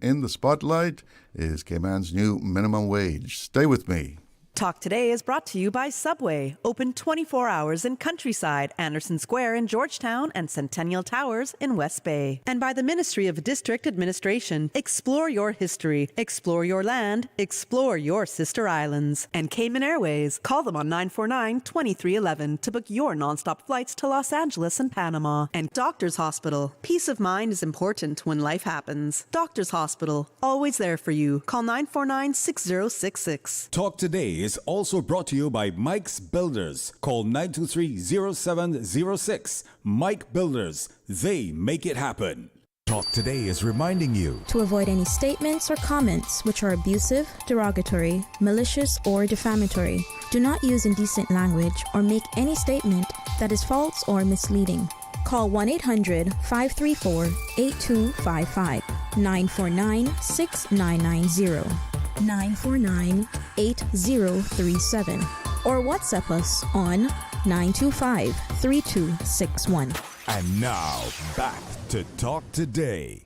in the spotlight is Cayman's new minimum wage. Stay with me. Talk Today is brought to you by Subway, open 24 hours in Countryside, Anderson Square in Georgetown, and Centennial Towers in West Bay. And by the Ministry of District Administration. Explore your history, explore your land, explore your sister islands. And Cayman Airways. Call them on 949-2311 to book your nonstop flights to Los Angeles and Panama. And Doctors Hospital. Peace of mind is important when life happens. Doctors Hospital, always there for you. Call 949-6066. Talk Today is also brought to you by Mike's Builders. Call 923-0706. Mike Builders. They make it happen. Talk Today is reminding you to avoid any statements or comments which are abusive, derogatory, malicious, or defamatory. Do not use indecent language or make any statement that is false or misleading. Call 1-800-534-8255, 949-6990. 949-8037 or WhatsApp us on 925-3261. And now, back to Talk Today.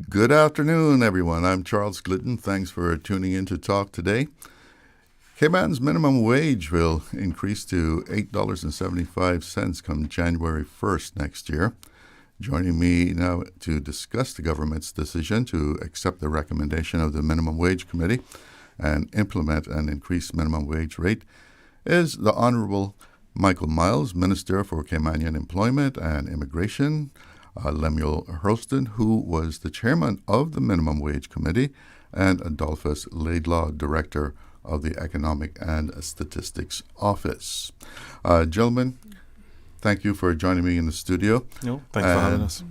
Good afternoon, everyone. I'm Charles Glidden. Thanks for tuning in to Talk Today. Cayman's minimum wage will increase to $8.75 come January 1st next year. Joining me now to discuss the government's decision to accept the recommendation of the Minimum Wage Committee and implement an increased minimum wage rate is the Honorable Myles, Minister for Caymanian Employment and Immigration, Lemuel Hurlston, who was the chairman of the Minimum Wage Committee, and Adolphus, Laidlaw, Director of the Economic and Statistics Office. Gentlemen, thank you for joining me in the studio. No, thanks for having us.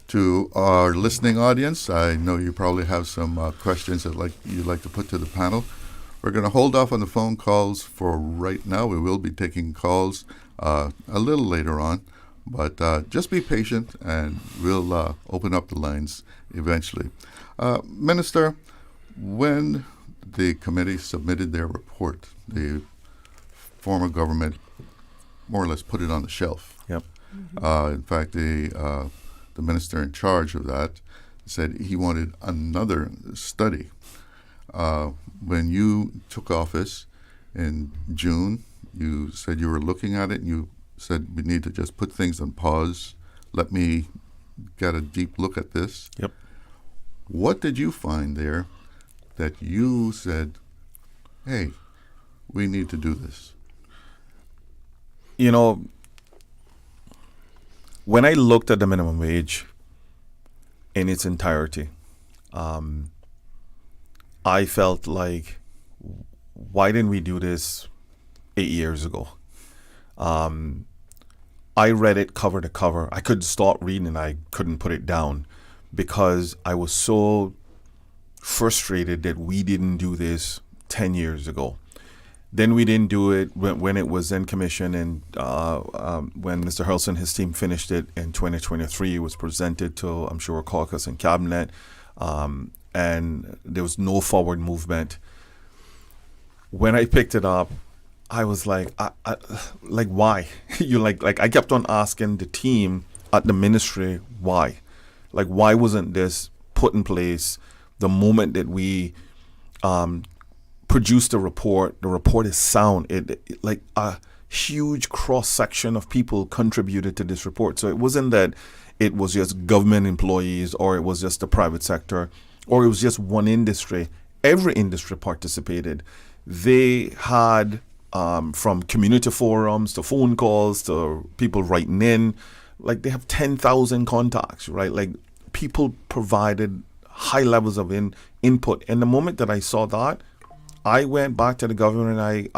To our listening audience, I know you probably have some questions that you'd like to put to the panel. We're going to hold off on the phone calls for right now. We will be taking calls a little later on, but just be patient and we'll open up the lines eventually. Minister, when the committee submitted their report, the former government more or less put it on the shelf. Yep. In fact, the minister in charge of that said he wanted another study. When you took office in June, you said you were looking at it and you said we need to just put things on pause. Let me get a deep look at this. Yep. What did you find there that you said, hey, we need to do this? You know, when I looked at the minimum wage in its entirety, I felt like, why didn't we do this 8 years ago? I read it cover to cover. I could start reading and I couldn't put it down because I was so frustrated that we didn't do this 10 years ago. Then we didn't do it when it was in commission, and when Mr. Hurlston and his team finished it in 2023, it was presented to, I'm sure, caucus and cabinet, and there was no forward movement. When I picked it up, I was like, like why? I kept on asking the team at the ministry why, like why wasn't this put in place the moment that we produced a report? The report is sound. It like a huge cross section of people contributed to this report. So it wasn't that it was just government employees or it was just the private sector or it was just one industry. Every industry participated. They had from community forums to phone calls to people writing in, like they have 10,000 contacts, right? Like people provided high levels of input. And the moment that I saw that, I went back to the government and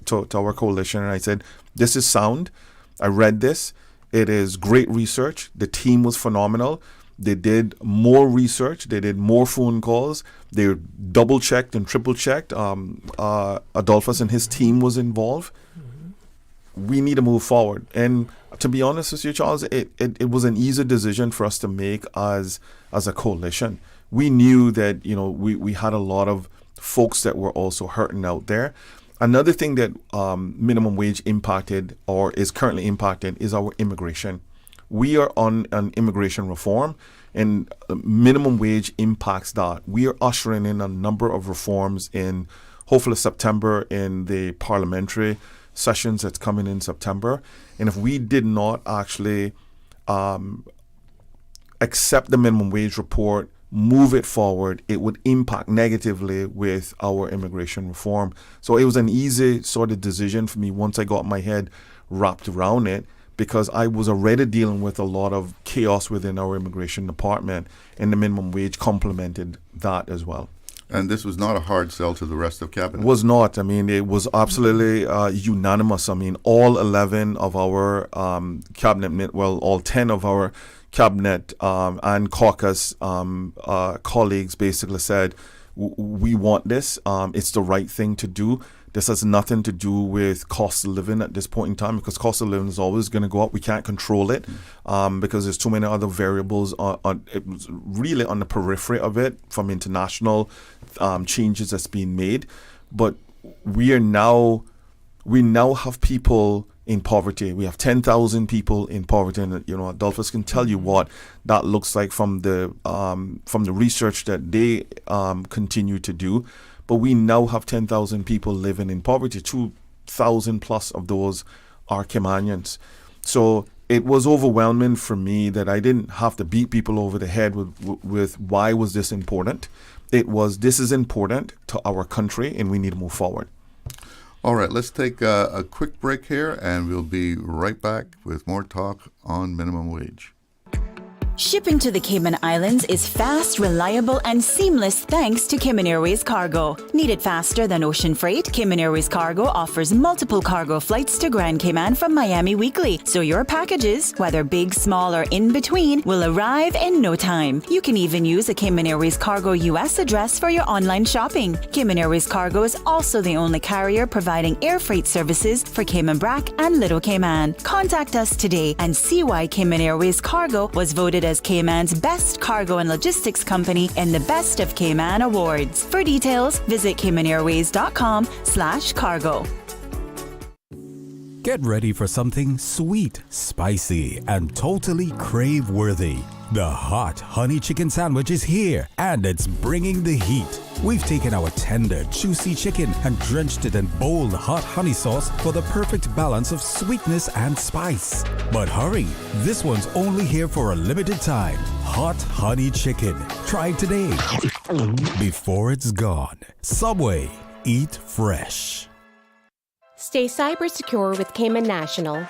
to our coalition and I said, this is sound. I read this. It is great research. The team was phenomenal. They did more research. They did more phone calls. They double-checked and triple-checked. Adolphus and his team was involved. Mm-hmm. We need to move forward. And to be honest with you, Charles, it was an easy decision for us to make as a coalition. We knew that, we had a lot of folks that were also hurting out there. Another thing that minimum wage impacted or is currently impacted is our immigration. we are on an immigration reform, and minimum wage impacts that. We are ushering in a number of reforms in hopefully September in the parliamentary sessions that's coming in September. And if we did not actually accept the minimum wage report, move it forward, it would impact negatively with our immigration reform. So it was an easy sort of decision for me once I got my head wrapped around it, because I was already dealing with a lot of chaos within our immigration department, and the minimum wage complemented that as well. And this was not a hard sell to the rest of cabinet. It was not. I mean, it was absolutely unanimous. I mean, all 11 of our cabinet, well, all 10 of our cabinet and caucus colleagues basically said, we want this. It's the right thing to do. This has nothing to do with cost of living at this point in time, because cost of living is always going to go up. We can't control it because there's too many other variables it was really on the periphery of it from international changes that's being made. But we now have people in poverty. We have 10,000 people in poverty, and Adolphus can tell you what that looks like from the research that they continue to do. But we now have 10,000 people living in poverty. 2,000 plus of those are Caymanians. So it was overwhelming for me that I didn't have to beat people over the head with why was this important. It was, this is important to our country and we need to move forward. All right, let's take a quick break here, and we'll be right back with more talk on minimum wage. Shipping to the Cayman Islands is fast, reliable, and seamless thanks to Cayman Airways Cargo. Need it faster than ocean freight? Cayman Airways Cargo offers multiple cargo flights to Grand Cayman from Miami weekly, so your packages, whether big, small, or in between, will arrive in no time. You can even use a Cayman Airways Cargo US address for your online shopping. Cayman Airways Cargo is also the only carrier providing air freight services for Cayman Brac and Little Cayman. Contact us today and see why Cayman Airways Cargo was voted as Cayman's best cargo and logistics company in the Best of Cayman Awards. For details, visit caymanairways.com/cargo. Get ready for something sweet, spicy, and totally crave-worthy. The hot honey chicken sandwich is here, and it's bringing the heat. We've taken our tender, juicy chicken and drenched it in bold, hot honey sauce for the perfect balance of sweetness and spice. But hurry, this one's only here for a limited time. Hot honey chicken. Try it today before it's gone. Subway. Eat fresh. Stay cyber secure with Cayman National.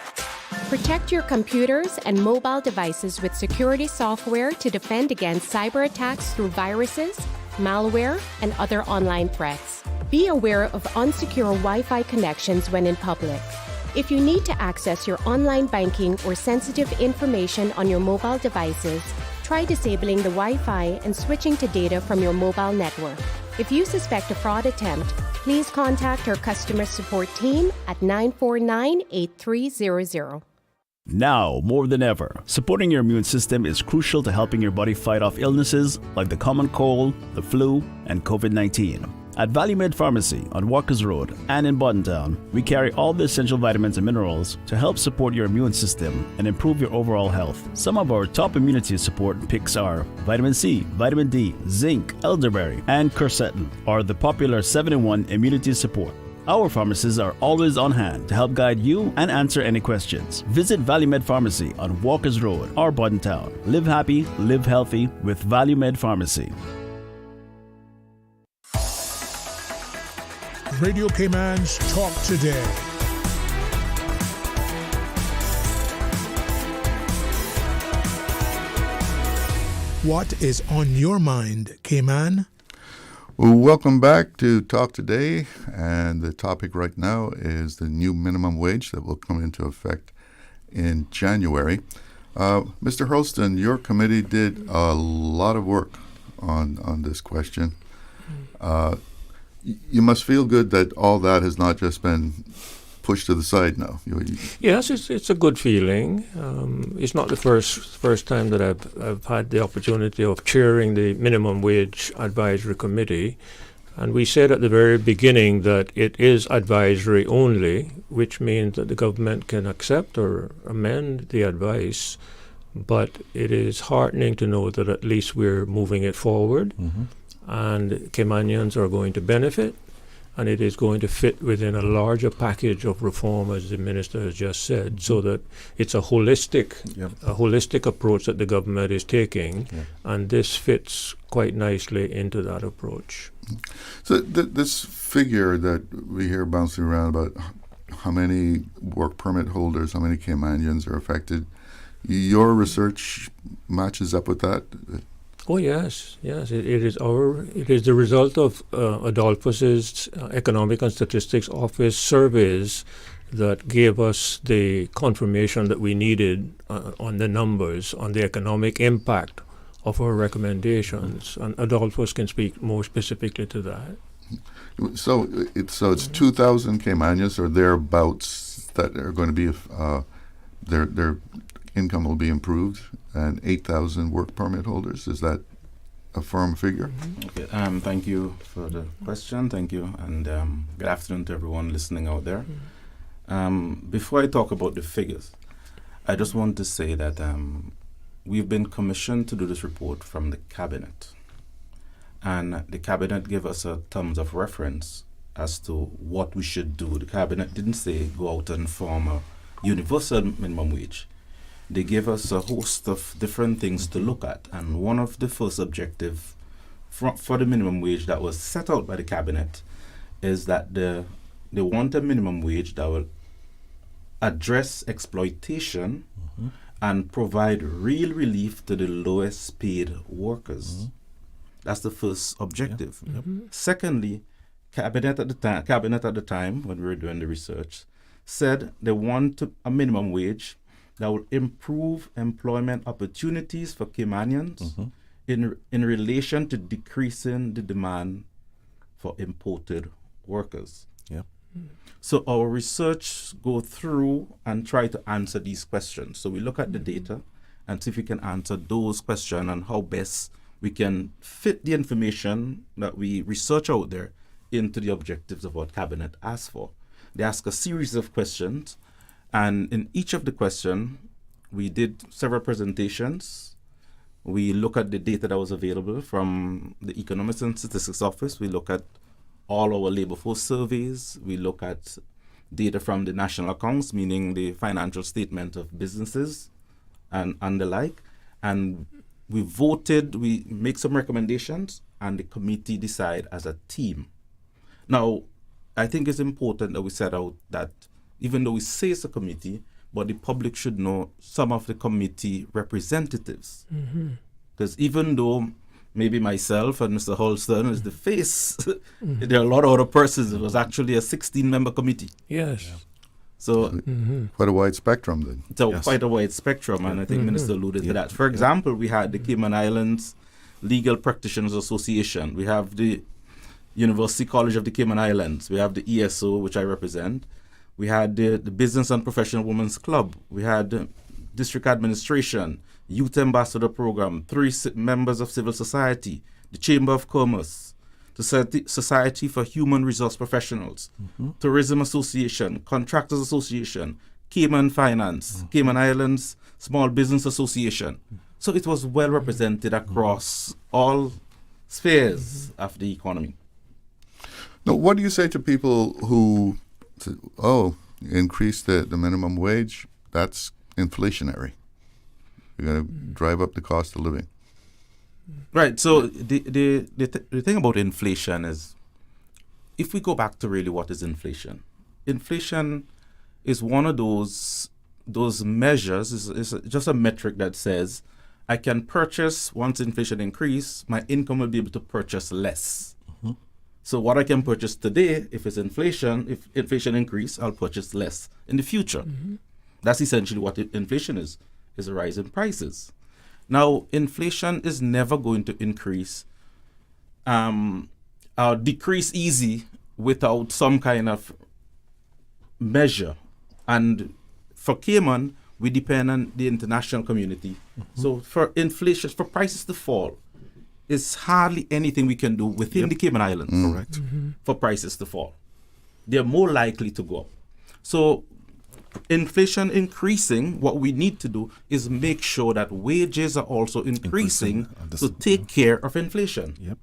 Protect your computers and mobile devices with security software to defend against cyber attacks through viruses, malware, and other online threats. Be aware of unsecure Wi-Fi connections when in public. If you need to access your online banking or sensitive information on your mobile devices, try disabling the Wi-Fi and switching to data from your mobile network. If you suspect a fraud attempt, please contact our customer support team at 949-8300. Now, more than ever, supporting your immune system is crucial to helping your body fight off illnesses like the common cold, the flu, and COVID-19. At ValueMed Pharmacy on Walkers Road and in Buttontown, we carry all the essential vitamins and minerals to help support your immune system and improve your overall health. Some of our top immunity support picks are vitamin C, vitamin D, zinc, elderberry, and quercetin, or the popular 7-in-1 immunity support. Our pharmacists are always on hand to help guide you and answer any questions. Visit ValueMed Pharmacy on Walkers Road or Buttontown. Live happy, live healthy with ValueMed Pharmacy. Radio Cayman's Talk Today. What is on your mind, Cayman? Well, welcome back to Talk Today, and the topic right now is the new minimum wage that will come into effect in January. Mr. Hurlston, your committee did a lot of work on this question. You must feel good that all that has not just been pushed to the side now. Yes, it's a good feeling. It's not the first time that I've had the opportunity of chairing the Minimum Wage Advisory Committee. And we said at the very beginning that it is advisory only, which means that the government can accept or amend the advice, But it is heartening to know that at least we're moving it forward, and Caymanians are going to benefit, and it is going to fit within a larger package of reform, as the minister has just said, so that it's a holistic approach that the government is taking, and this fits quite nicely into that approach. So this figure that we hear bouncing around about how many work permit holders, how many Caymanians are affected, your research matches up with that? Oh yes. It is the result of Adolphus's Economic and Statistics Office surveys that gave us the confirmation that we needed on the numbers, on the economic impact of our recommendations, and Adolphus can speak more specifically to that. So it's 2,000 Caymanians or thereabouts that are going to be their income will be improved, and 8,000 work permit holders. Is that a firm figure? Okay. Thank you for the question. Thank you, and good afternoon to everyone listening out there. Before I talk about the figures, I just want to say that we've been commissioned to do this report from the cabinet, and the cabinet gave us a terms of reference as to what we should do. The cabinet didn't say go out and form a universal minimum wage. They gave us a host of different things to look at, and one of the first objectives for the minimum wage that was set out by the cabinet is that they want a minimum wage that will address exploitation and provide real relief to the lowest paid workers. That's the first objective. Secondly, cabinet at the time when we were doing the research said they want a minimum wage that will improve employment opportunities for Caymanians in relation to decreasing the demand for imported workers. So our research go through and try to answer these questions. So we look at the data and see if we can answer those questions and how best we can fit the information that we research out there into the objectives of what Cabinet asked for. They ask a series of questions, and in each of the questions, we did several presentations. We look at the data that was available from the Economics and Statistics Office. We look at all our labor force surveys. We look at data from the national accounts, meaning the financial statement of businesses and the like. And we voted, we make some recommendations, and the committee decide as a team. Now, I think it's important that we set out that even though we say it's a committee, but the public should know some of the committee representatives. Because even though maybe myself and Mr. Hurlston is the face, there are a lot of other persons. It was actually a 16-member committee. Yes. So quite a wide spectrum then. So quite a wide spectrum, and I think Minister alluded to that. For example, we had the Cayman Islands Legal Practitioners Association. We have the University College of the Cayman Islands. We have the ESO, which I represent. We had the Business and Professional Women's Club. We had District Administration, Youth Ambassador Program, 3 members of civil society, the Chamber of Commerce, the Society for Human Resource Professionals, Tourism Association, Contractors Association, Cayman Finance, Cayman Islands Small Business Association. So it was well represented across all spheres of the economy. Now, what do you say to people who say, increase the minimum wage? That's inflationary. You're going to drive up the cost of living. Right. So the thing about inflation is, if we go back to really what is inflation, inflation is one of those measures, is just a metric that says I can purchase, once inflation increase, my income will be able to purchase less. So what I can purchase today, if inflation increase, I'll purchase less in the future. That's essentially what inflation is a rise in prices. Now, inflation is never going to increase or decrease easy without some kind of measure. And for Cayman, we depend on the international community. So for inflation, for prices to fall, it's hardly anything we can do within the Cayman Islands. Correct. For prices to fall. They're more likely to go up. So inflation increasing, what we need to do is make sure that wages are also increasing to take care of inflation. Yep.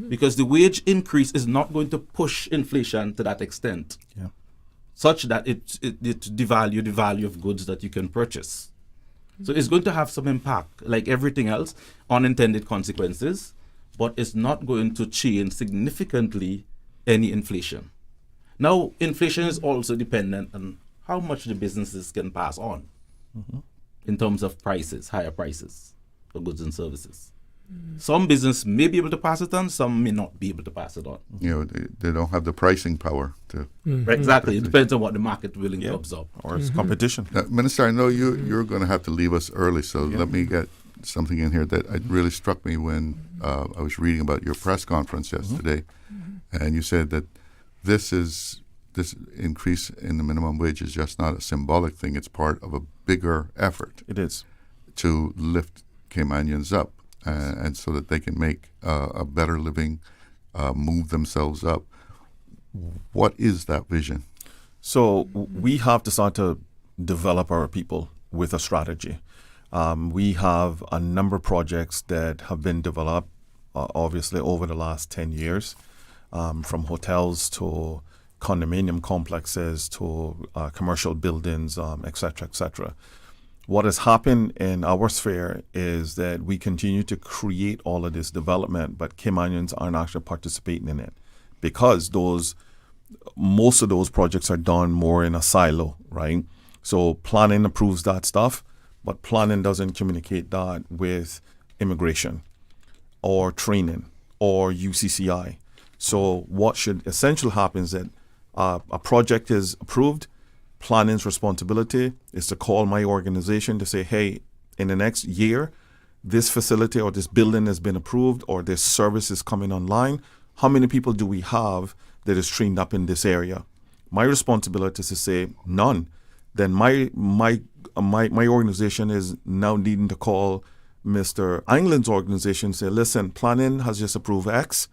Because the wage increase is not going to push inflation to that extent, such that it devalue the value of goods that you can purchase. So it's going to have some impact, like everything else, unintended consequences, but it's not going to change significantly any inflation. Now, inflation is also dependent on how much the businesses can pass on in terms of prices, higher prices for goods and services. Some business may be able to pass it on, some may not be able to pass it on. They don't have the pricing power to. Right, exactly. It depends on what the market is willing to absorb. Or it's competition. Minister, I know you're going to have to leave us early, so let me get something in here that really struck me when I was reading about your press conference yesterday, and you said that this increase in the minimum wage is just not a symbolic thing; it's part of a bigger effort. It is to lift Caymanians up, and so that they can make a better living, move themselves up. What is that vision? So we have to start to develop our people with a strategy. We have a number of projects that have been developed, obviously, over the last 10 years, from hotels to condominium complexes to commercial buildings, et cetera, et cetera. What has happened in our sphere is that we continue to create all of this development, but Caymanians aren't actually participating in it because most of those projects are done more in a silo, right? So planning approves that stuff, but planning doesn't communicate that with immigration or training or UCCI. So what should essentially happen is that a project is approved. Planning's responsibility is to call my organization to say, hey, in the next year, this facility or this building has been approved or this service is coming online. How many people do we have that is trained up in this area? My responsibility is to say none. Then my organization is now needing to call Mr. England's organization and say, listen, planning has just approved X.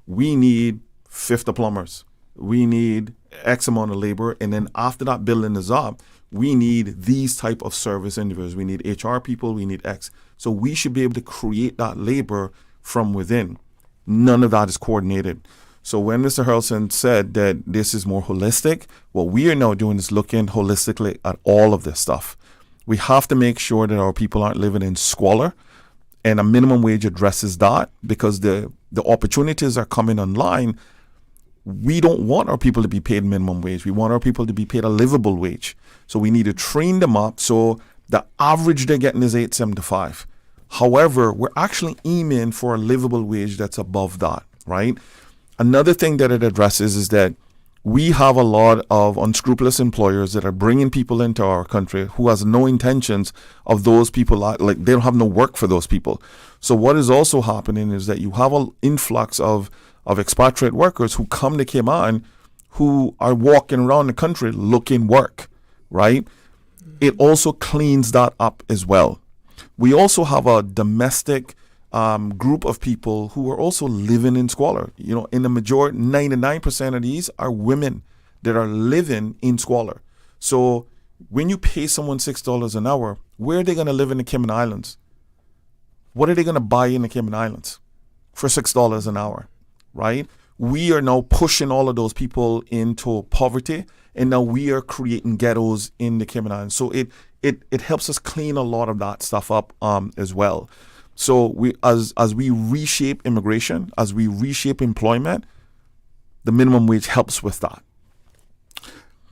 We need 50 plumbers. We need X amount of labor. And then after that building is up, we need these type of service individuals. We need HR people. We need X. So we should be able to create that labor from within. None of that is coordinated. So when Mr. Hurlston said that this is more holistic, what we are now doing is looking holistically at all of this stuff. We have to make sure that our people aren't living in squalor, and a minimum wage addresses that because the opportunities are coming online. We don't want our people to be paid minimum wage. We want our people to be paid a livable wage. So we need to train them up so the average they're getting is $8.75. However, we're actually aiming for a livable wage that's above that, right? Another thing that it addresses is that we have a lot of unscrupulous employers that are bringing people into our country who has no intentions of those people, like they don't have no work for those people. So what is also happening is that you have an influx of expatriate workers who come to Cayman who are walking around the country looking work, right? It also cleans that up as well. We also have a domestic group of people who are also living in squalor. You know, in the majority, 99% of these are women that are living in squalor. So when you pay someone $6 an hour, where are they going to live in the Cayman Islands? What are they going to buy in the Cayman Islands for $6 an hour, right? We are now pushing all of those people into poverty, and now we are creating ghettos in the Cayman Islands. So it helps us clean a lot of that stuff up as well. So we, as we reshape immigration, as we reshape employment, the minimum wage helps with that.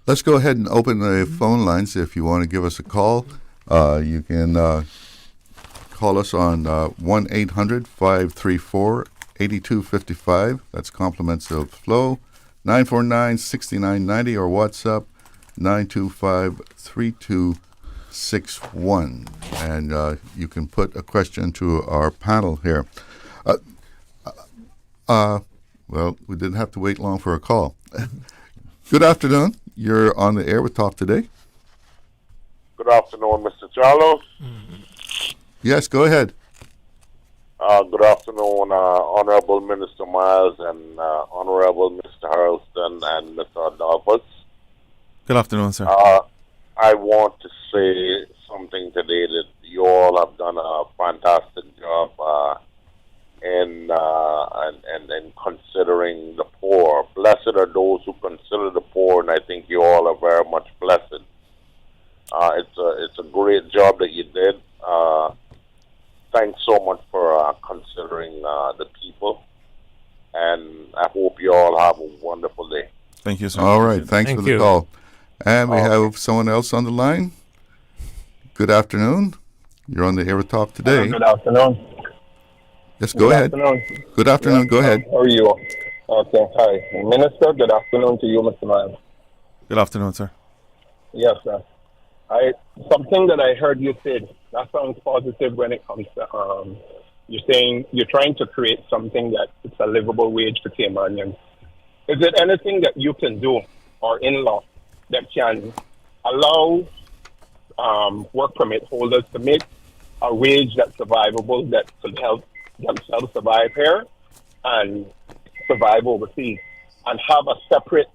Let's go ahead and open the phone lines. If you want to give us a call, you can call us on 1-800-534-8255. That's compliments of Flow. 949-6990 or WhatsApp 925-3261. And you can put a question to our panel here. Well, we didn't have to wait long for a call. Good afternoon. You're on the air with Talk Today. Good afternoon, Mr. Charles. Yes, go ahead. Good afternoon, Honorable Minister Myles and Honorable Mr. Hurlston and Mr. Adolphus. Good afternoon, sir. I want to say something today that you all have done a fantastic job in considering the poor. Blessed are those who consider the poor, and I think you all are very much blessed. It's a great job that you did. Thanks so much for considering the people, and I hope you all have a wonderful day. Thank you, sir. All right. Thanks for the call. And we have someone else on the line. Good afternoon. You're on the Air Talk today. Good afternoon. Yes, go ahead. Good afternoon. Go ahead. How are you? Okay. Hi, Minister. Good afternoon to you, Mr. Myles. Good afternoon, sir. Yes, sir. Something that I heard you said, that sounds positive when it comes to you're saying you're trying to create something that it's a livable wage for Caymanians. Is it anything that you can do or in law that can allow work permit holders to make a wage that's survivable, that could help themselves survive here and survive overseas, and have a separate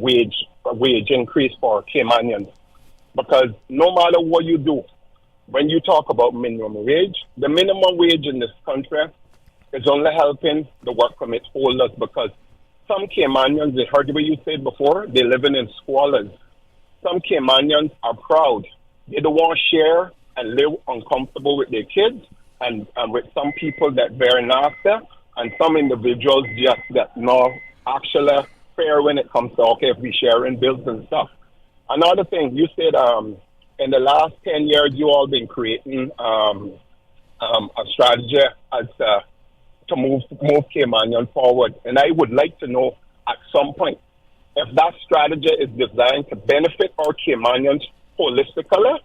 wage increase for Caymanians? Because no matter what you do, when you talk about minimum wage, the minimum wage in this country is only helping the work permit holders, because some Caymanians, they heard what you said before, they're living in squalors. Some Caymanians are proud. They don't want to share and live uncomfortable with their kids and with some people that very nasty, and some individuals just that not actually fair when it comes to, okay, if we sharing bills and stuff. Another thing, you said in the last 10 years, you all been creating a strategy as to move Caymanian forward. And I would like to know at some point if that strategy is designed to benefit our Caymanians holistically,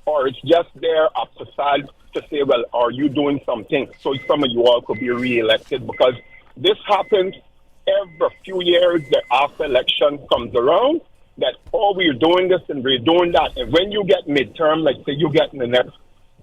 or it's just there a facade to say, well, are you doing something so some of you all could be re-elected? Because this happens every few years that after election comes around, that, oh, we're doing this and we're doing that. And when you get midterm, like say you get in the next,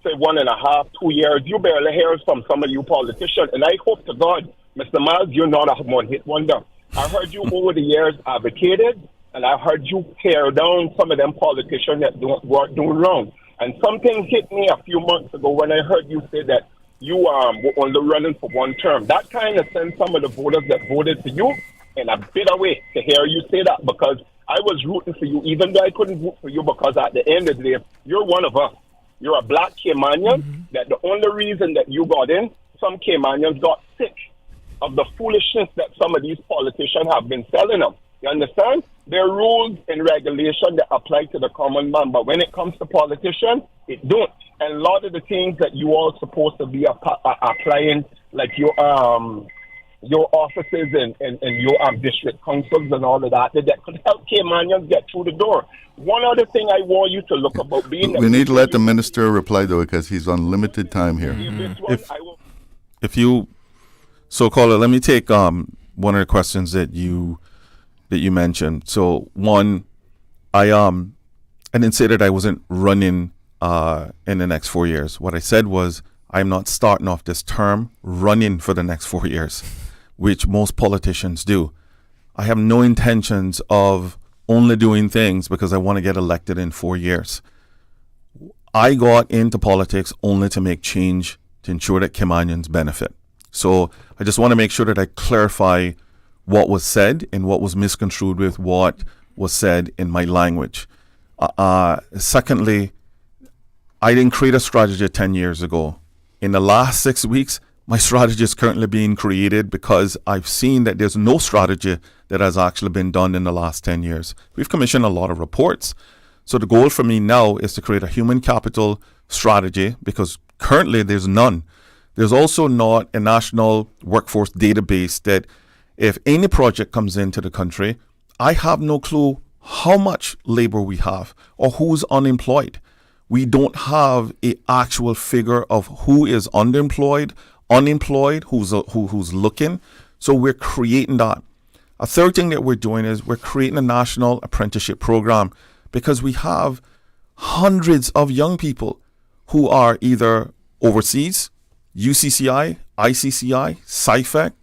say 1.5, 2 years, you barely hear from some of you politicians. And I hope to God, Mr. Myles, you're not a one-hit wonder. I heard you over the years advocated, and I heard you tear down some of them politicians that were doing wrong. And something hit me a few months ago when I heard you say that you were only running for one term. That kind of sent some of the voters that voted for you in a bitter way to hear you say that, because I was rooting for you, even though I couldn't vote for you, because at the end of the day, you're one of us. You're a black Caymanian, that the only reason that you got in, some Caymanians got sick of the foolishness that some of these politicians have been selling them. You understand? There are rules and regulations that apply to the common man, but when it comes to politicians, it don't. And a lot of the things that you all supposed to be applying, like your offices and your district councils and all of that could help Caymanians get through the door. One other thing I want you to look about being... We need to let the minister reply, though, because he's on limited time here. If you... So, caller, let me take one of the questions that you mentioned. So, one, I didn't say that I wasn't running in the next 4 years. What I said was I'm not starting off this term running for the next 4 years, which most politicians do. I have no intentions of only doing things because I want to get elected in 4 years. I got into politics only to make change to ensure that Caymanians benefit. So I just want to make sure that I clarify what was said and what was misconstrued with what was said in my language. Secondly, I didn't create a strategy 10 years ago. In the last 6 weeks, my strategy is currently being created because I've seen that there's no strategy that has actually been done in the last 10 years. We've commissioned a lot of reports. So the goal for me now is to create a human capital strategy, because currently there's none. There's also not a national workforce database that if any project comes into the country, I have no clue how much labor we have or who's unemployed. We don't have an actual figure of who is underemployed, unemployed, who's looking. So we're creating that. A third thing that we're doing is we're creating a national apprenticeship program, because we have hundreds of young people who are either overseas, UCCI, ICCI, SciFec.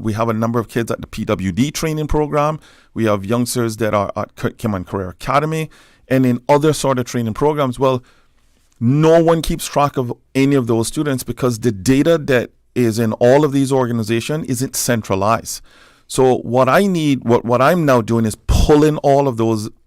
We have a number of kids at the PWD training program. We have youngsters that are at Cayman Career Academy and in other sort of training programs. Well, no one keeps track of any of those students because the data that is in all of these organizations isn't centralized. So what I need, what I'm now doing is pulling all of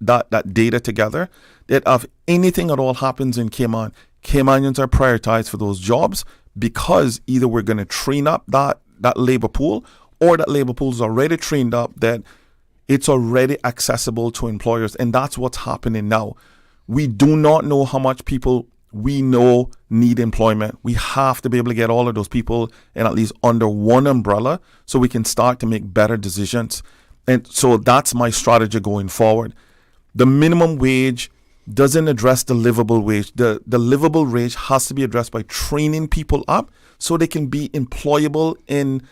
that data together, that if anything at all happens in Cayman, Caymanians are prioritized for those jobs because either we're going to train up that labor pool, or that labor pool is already trained up, that it's already accessible to employers. And that's what's happening now. We do not know how much people we know need employment. We have to be able to get all of those people in at least under one umbrella so we can start to make better decisions. And so that's my strategy going forward. The minimum wage doesn't address the livable wage. The livable wage has to be addressed by training people up so they can be employable and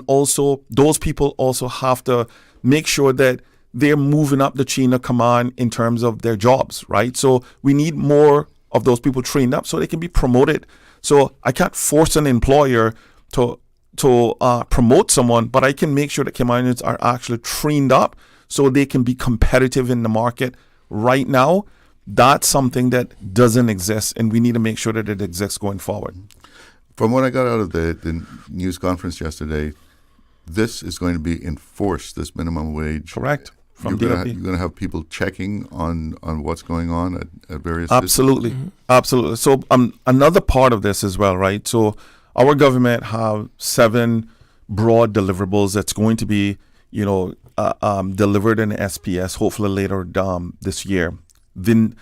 also those people also have to make sure that they're moving up the chain of command in terms of their jobs, right? So we need more of those people trained up so they can be promoted. So I can't force an employer to promote someone, but I can make sure that Caymanians are actually trained up so they can be competitive in the market. Right now, that's something that doesn't exist, and we need to make sure that it exists going forward. From what I got out of the news conference yesterday, this is going to be enforced, this minimum wage. Correct. You're going to have people checking on what's going on at various Absolutely. systems? Absolutely. So another part of this as well, right? So our government have 7 broad deliverables that's going to be, delivered in SPS, hopefully later this year. The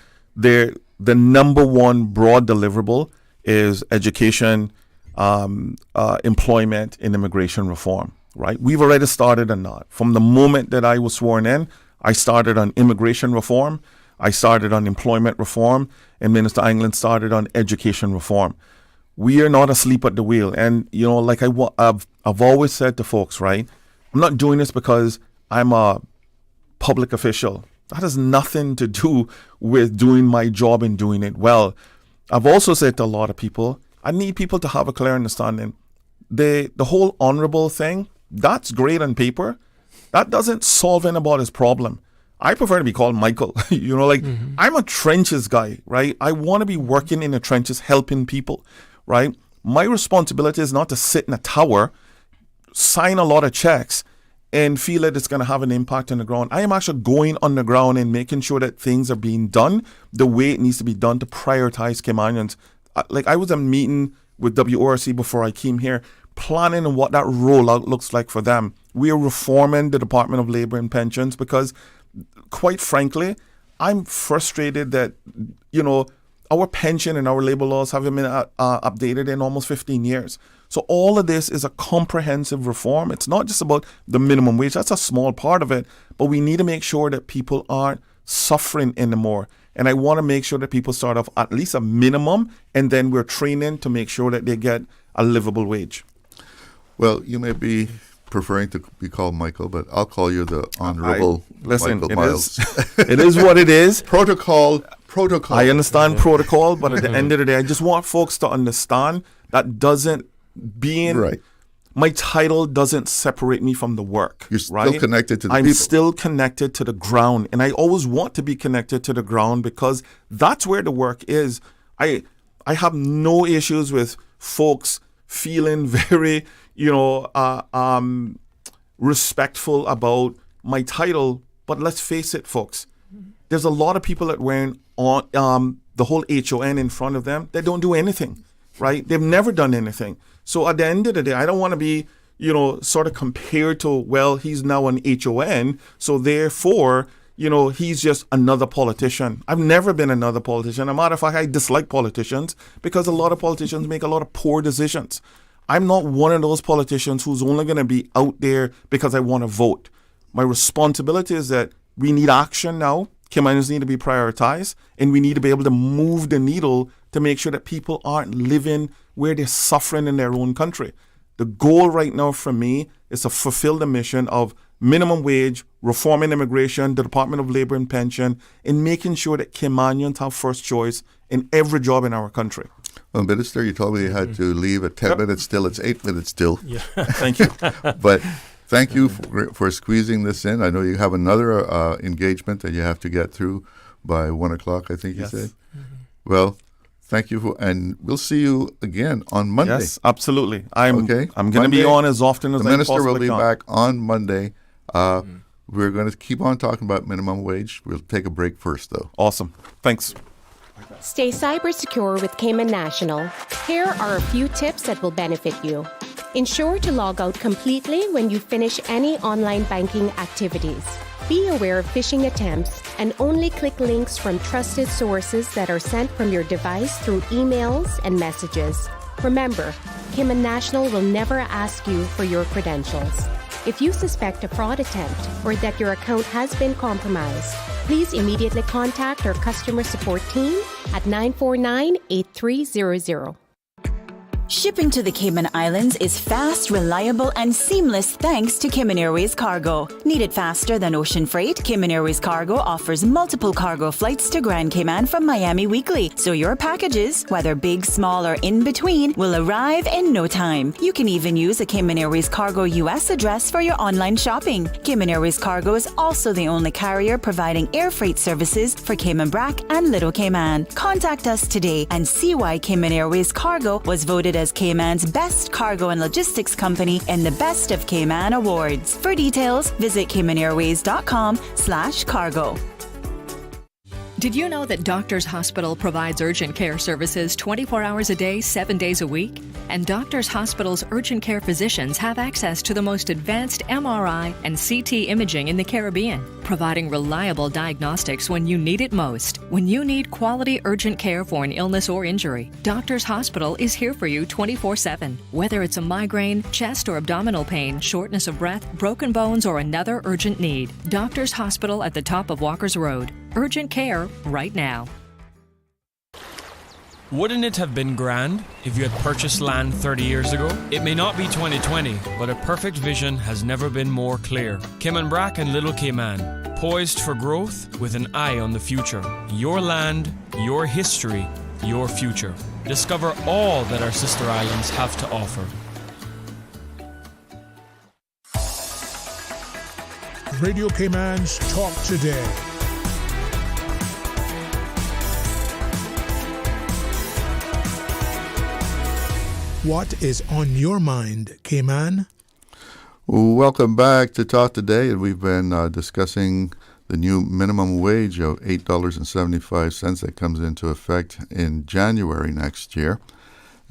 number one broad deliverable is education, employment, and immigration reform. Right? We've already started on that. From the moment that I was sworn in, I started on immigration reform, I started on employment reform, and Minister England started on education reform. We are not asleep at the wheel. And, like I've always said to folks, right? I'm not doing this because I'm a public official. That has nothing to do with doing my job and doing it well. I've also said to a lot of people, I need people to have a clear understanding. The whole honorable thing, that's great on paper. That doesn't solve anybody's problem. I prefer to be called Micheal. I'm a trenches guy, right? I want to be working in the trenches, helping people, right? My responsibility is not to sit in a tower, sign a lot of checks, and feel that it's going to have an impact on the ground. I am actually going on the ground and making sure that things are being done the way it needs to be done to prioritize Caymanians. I was at a meeting with WORC before I came here, planning on what that rollout looks like for them. We are reforming the Department of Labor and Pensions because, quite frankly, I'm frustrated that, our pension and our labor laws haven't been updated in almost 15 years. So all of this is a comprehensive reform. It's not just about the minimum wage. That's a small part of it. But we need to make sure that people aren't suffering anymore. And I want to make sure that people start off at least a minimum, and then we're training to make sure that they get a livable wage. Well, you may be preferring to be called Micheal, but I'll call you the Honorable Micheal Myles. It is what it is. Protocol. I understand protocol, but at the end of the day, I just want folks to understand that my title doesn't separate me from the work. You're still connected to the people. I'm still connected to the ground, and I always want to be connected to the ground because that's where the work is. I have no issues with folks feeling very, respectful about my title. But let's face it, folks, there's a lot of people that wearing on the whole HON in front of them that don't do anything, right? They've never done anything. So at the end of the day, I don't want to be, sort of compared to, well, he's now an HON, so therefore, he's just another politician. I've never been another politician. As a matter of fact, I dislike politicians because a lot of politicians make a lot of poor decisions. I'm not one of those politicians who's only going to be out there because I want to vote. My responsibility is that we need action now. Caymanians need to be prioritized, and we need to be able to move the needle to make sure that people aren't living where they're suffering in their own country. The goal right now for me is to fulfill the mission of minimum wage, reforming immigration, the Department of Labor and Pension, and making sure that Caymanians have first choice in every job in our country. Well, Minister, you told me you had to leave at 10 minutes still. It's 8 minutes still. Yeah. Thank you. But Thank you for squeezing this in. I know you have another engagement that you have to get through by 1 o'clock, I think you said. Well, thank you, and we'll see you again on Monday. Yes, absolutely. I'm going to be Monday, on as often as I the minister will possibly be can. back on Monday. We're going to keep on talking about minimum wage. We'll take a break first, though. Awesome. Thanks. Stay cyber secure with Cayman National. Here are a few tips that will benefit you. Ensure to log out completely when you finish any online banking activities. Be aware of phishing attempts and only click links from trusted sources that are sent from your device through emails and messages. Remember, Cayman National will never ask you for your credentials. If you suspect a fraud attempt or that your account has been compromised, please immediately contact our customer support team at 949-8300. Shipping to the Cayman Islands is fast, reliable, and seamless thanks to Cayman Airways Cargo. Need it faster than ocean freight? Cayman Airways Cargo offers multiple cargo flights to Grand Cayman from Miami weekly, so your packages, whether big, small, or in between, will arrive in no time. You can even use a Cayman Airways Cargo US address for your online shopping. Cayman Airways Cargo is also the only carrier providing air freight services for Cayman Brac and Little Cayman. Contact us today and see why Cayman Airways Cargo was voted as Cayman's best cargo and logistics company in the Best of Cayman Awards. For details, visit CaymanAirways.com/cargo. Did you know that Doctors Hospital provides urgent care services 24 hours a day, 7 days a week? And Doctors Hospital's urgent care physicians have access to the most advanced MRI and CT imaging in the Caribbean, providing reliable diagnostics when you need it most. When you need quality urgent care for an illness or injury, Doctors Hospital is here for you 24/7. Whether it's a migraine, chest or abdominal pain, shortness of breath, broken bones, or another urgent need, Doctors Hospital at the top of Walker's Road. Urgent care right now. Wouldn't it have been grand if you had purchased land 30 years ago? It may not be 2020, but a perfect vision has never been more clear. Cayman Brac and Little Cayman, poised for growth with an eye on the future. Your land, your history, your future. Discover all that our sister islands have to offer. Radio Cayman's Talk Today. What is on your mind, Cayman? Welcome back to Talk Today, and we've been discussing the new minimum wage of $8.75 that comes into effect in January next year.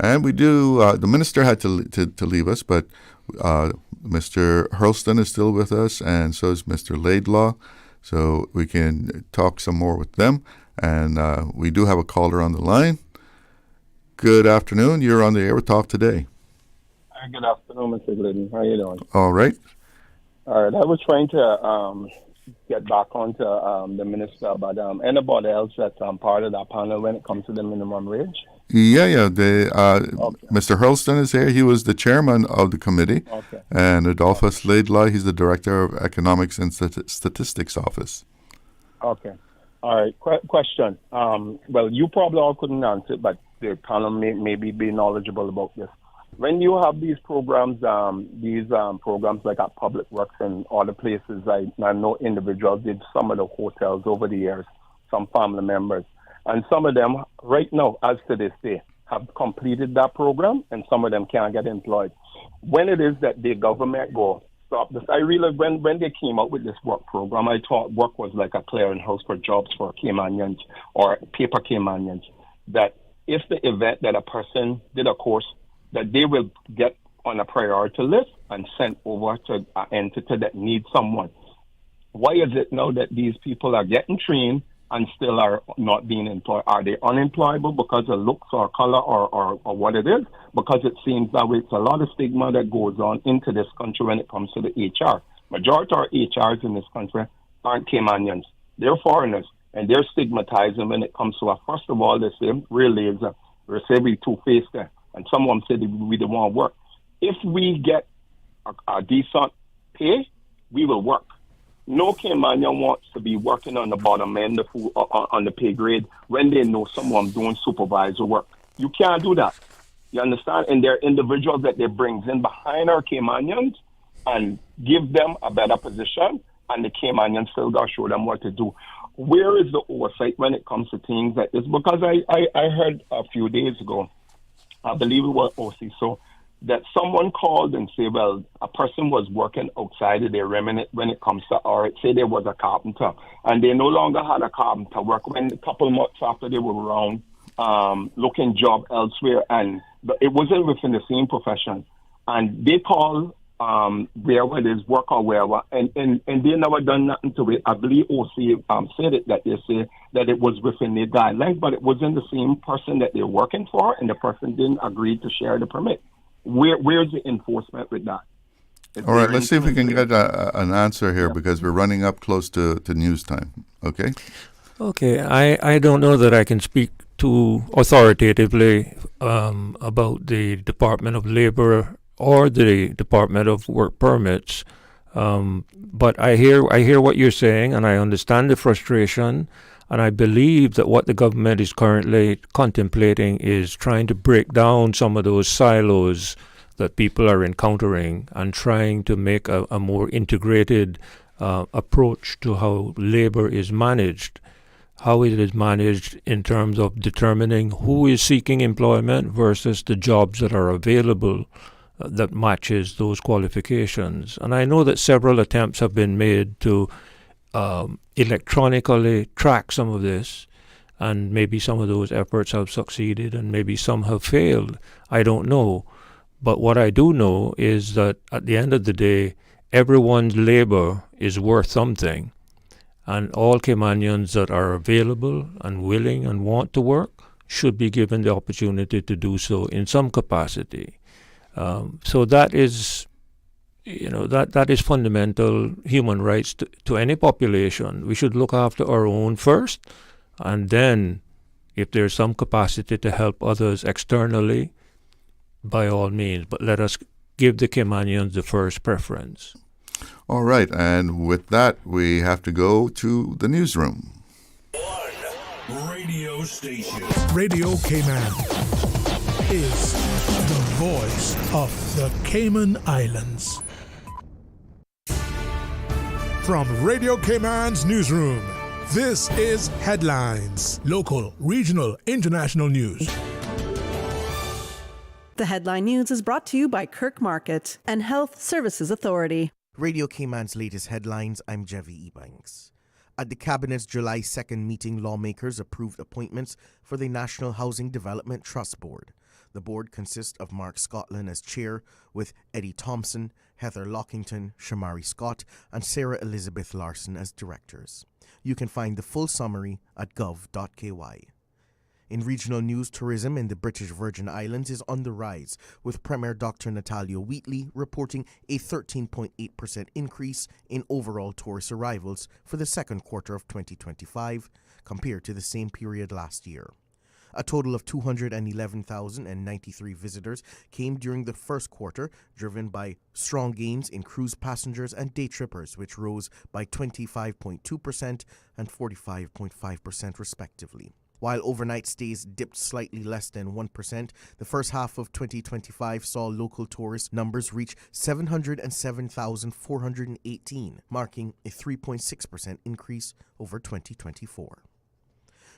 And we do, the minister had to leave us, but Mr. Hurlston is still with us, and so is Mr. Laidlaw, so we can talk some more with them. And we do have a caller on the line. Good afternoon. You're on the air with Talk Today. Good afternoon, Mr. Glidden. How are you doing? All right. All right. I was trying to get back onto the minister, but anybody else that's part of that panel when it comes to the minimum wage? Yeah. Mr. Hurlston is here. He was the chairman of the committee. Okay. And Adolphus Laidlaw, he's the director of Economics and Statistics Office. Okay. All right. Question. Well, you probably all couldn't answer it, but the panel may be knowledgeable about this. When you have these programs programs like at Public Works and other places, I know individuals did some of the hotels over the years, some family members, and some of them right now, as to this day, have completed that program, and some of them can't get employed. When it is that the government go stop this, I realized when they came out with this work program, I thought work was like a clearinghouse for jobs for Caymanians or paper Caymanians, that if the event that a person did a course, that they will get on a priority list and sent over to an entity that needs someone. Why is it now that these people are getting trained and still are not being employed? Are they unemployable because of looks or color or what it is? Because it seems that it's a lot of stigma that goes on into this country when it comes to the HR. Majority of our HRs in this country aren't Caymanians. They're foreigners. And they're stigmatizing when it comes to first of all, they say, really, they say we two-faced there. And someone said we don't want to work. If we get a decent pay, we will work. No Caymanian wants to be working on the bottom end on the pay grade when they know someone doing supervisor work. You can't do that. You understand? And there are individuals that they brings in behind our Caymanians and give them a better position, and the Caymanians still got to show them what to do. Where is the oversight when it comes to things like this? Because I heard a few days ago, I believe it was OC, so that someone called and said, well, a person was working outside of their remnant when it comes to Orrett. Say there was a carpenter, and they no longer had a carpenter work when a couple months after they were around looking job elsewhere, and it wasn't within the same profession. And they called wherever it is, work or wherever, and they never done nothing to it. I believe OC said it, that they say that it was within their guidelines, but it wasn't the same person that they're working for, and the person didn't agree to share the permit. Where's the enforcement with that? All right, let's see if we can get an answer here, because we're running up close to news time. Okay? Okay, I don't know that I can speak too authoritatively about the Department of Labor or the Department of Work Permits, but I hear what you're saying, and I understand the frustration, and I believe that what the government is currently contemplating is trying to break down some of those silos that people are encountering and trying to make a more integrated approach to how labor is managed. How it is managed in terms of determining who is seeking employment versus the jobs that are available that matches those qualifications. And I know that several attempts have been made to electronically track some of this, and maybe some of those efforts have succeeded and maybe some have failed. I don't know. But what I do know is that at the end of the day, everyone's labor is worth something, and all Caymanians that are available and willing and want to work should be given the opportunity to do so in some capacity. So that is, that is fundamental human rights to any population. We should look after our own first, and then if there's some capacity to help others externally, by all means. But let us give the Caymanians the first preference. All right, and with that, we have to go to the newsroom. Radio station. Radio Cayman is the voice of the Cayman Islands. From Radio Cayman's newsroom, this is Headlines. Local, regional, international news. The Headline News is brought to you by Kirk Market and Health Services Authority. Radio Cayman's latest headlines, I'm Jevi Ebanks. At the Cabinet's July 2nd meeting, lawmakers approved appointments for the National Housing Development Trust Board. The board consists of Mark Scotland as chair, with Eddie Thompson, Heather Lockington, Shamari Scott, and Sarah Elizabeth Larson as directors. You can find the full summary at gov.ky. In regional news, tourism in the British Virgin Islands is on the rise, with Premier Dr. Natalia Wheatley reporting a 13.8% increase in overall tourist arrivals for the second quarter of 2025 compared to the same period last year. A total of 211,093 visitors came during the first quarter, driven by strong gains in cruise passengers and day trippers, which rose by 25.2% and 45.5% respectively. While overnight stays dipped slightly less than 1%, the first half of 2025 saw local tourist numbers reach 707,418, marking a 3.6% increase over 2024.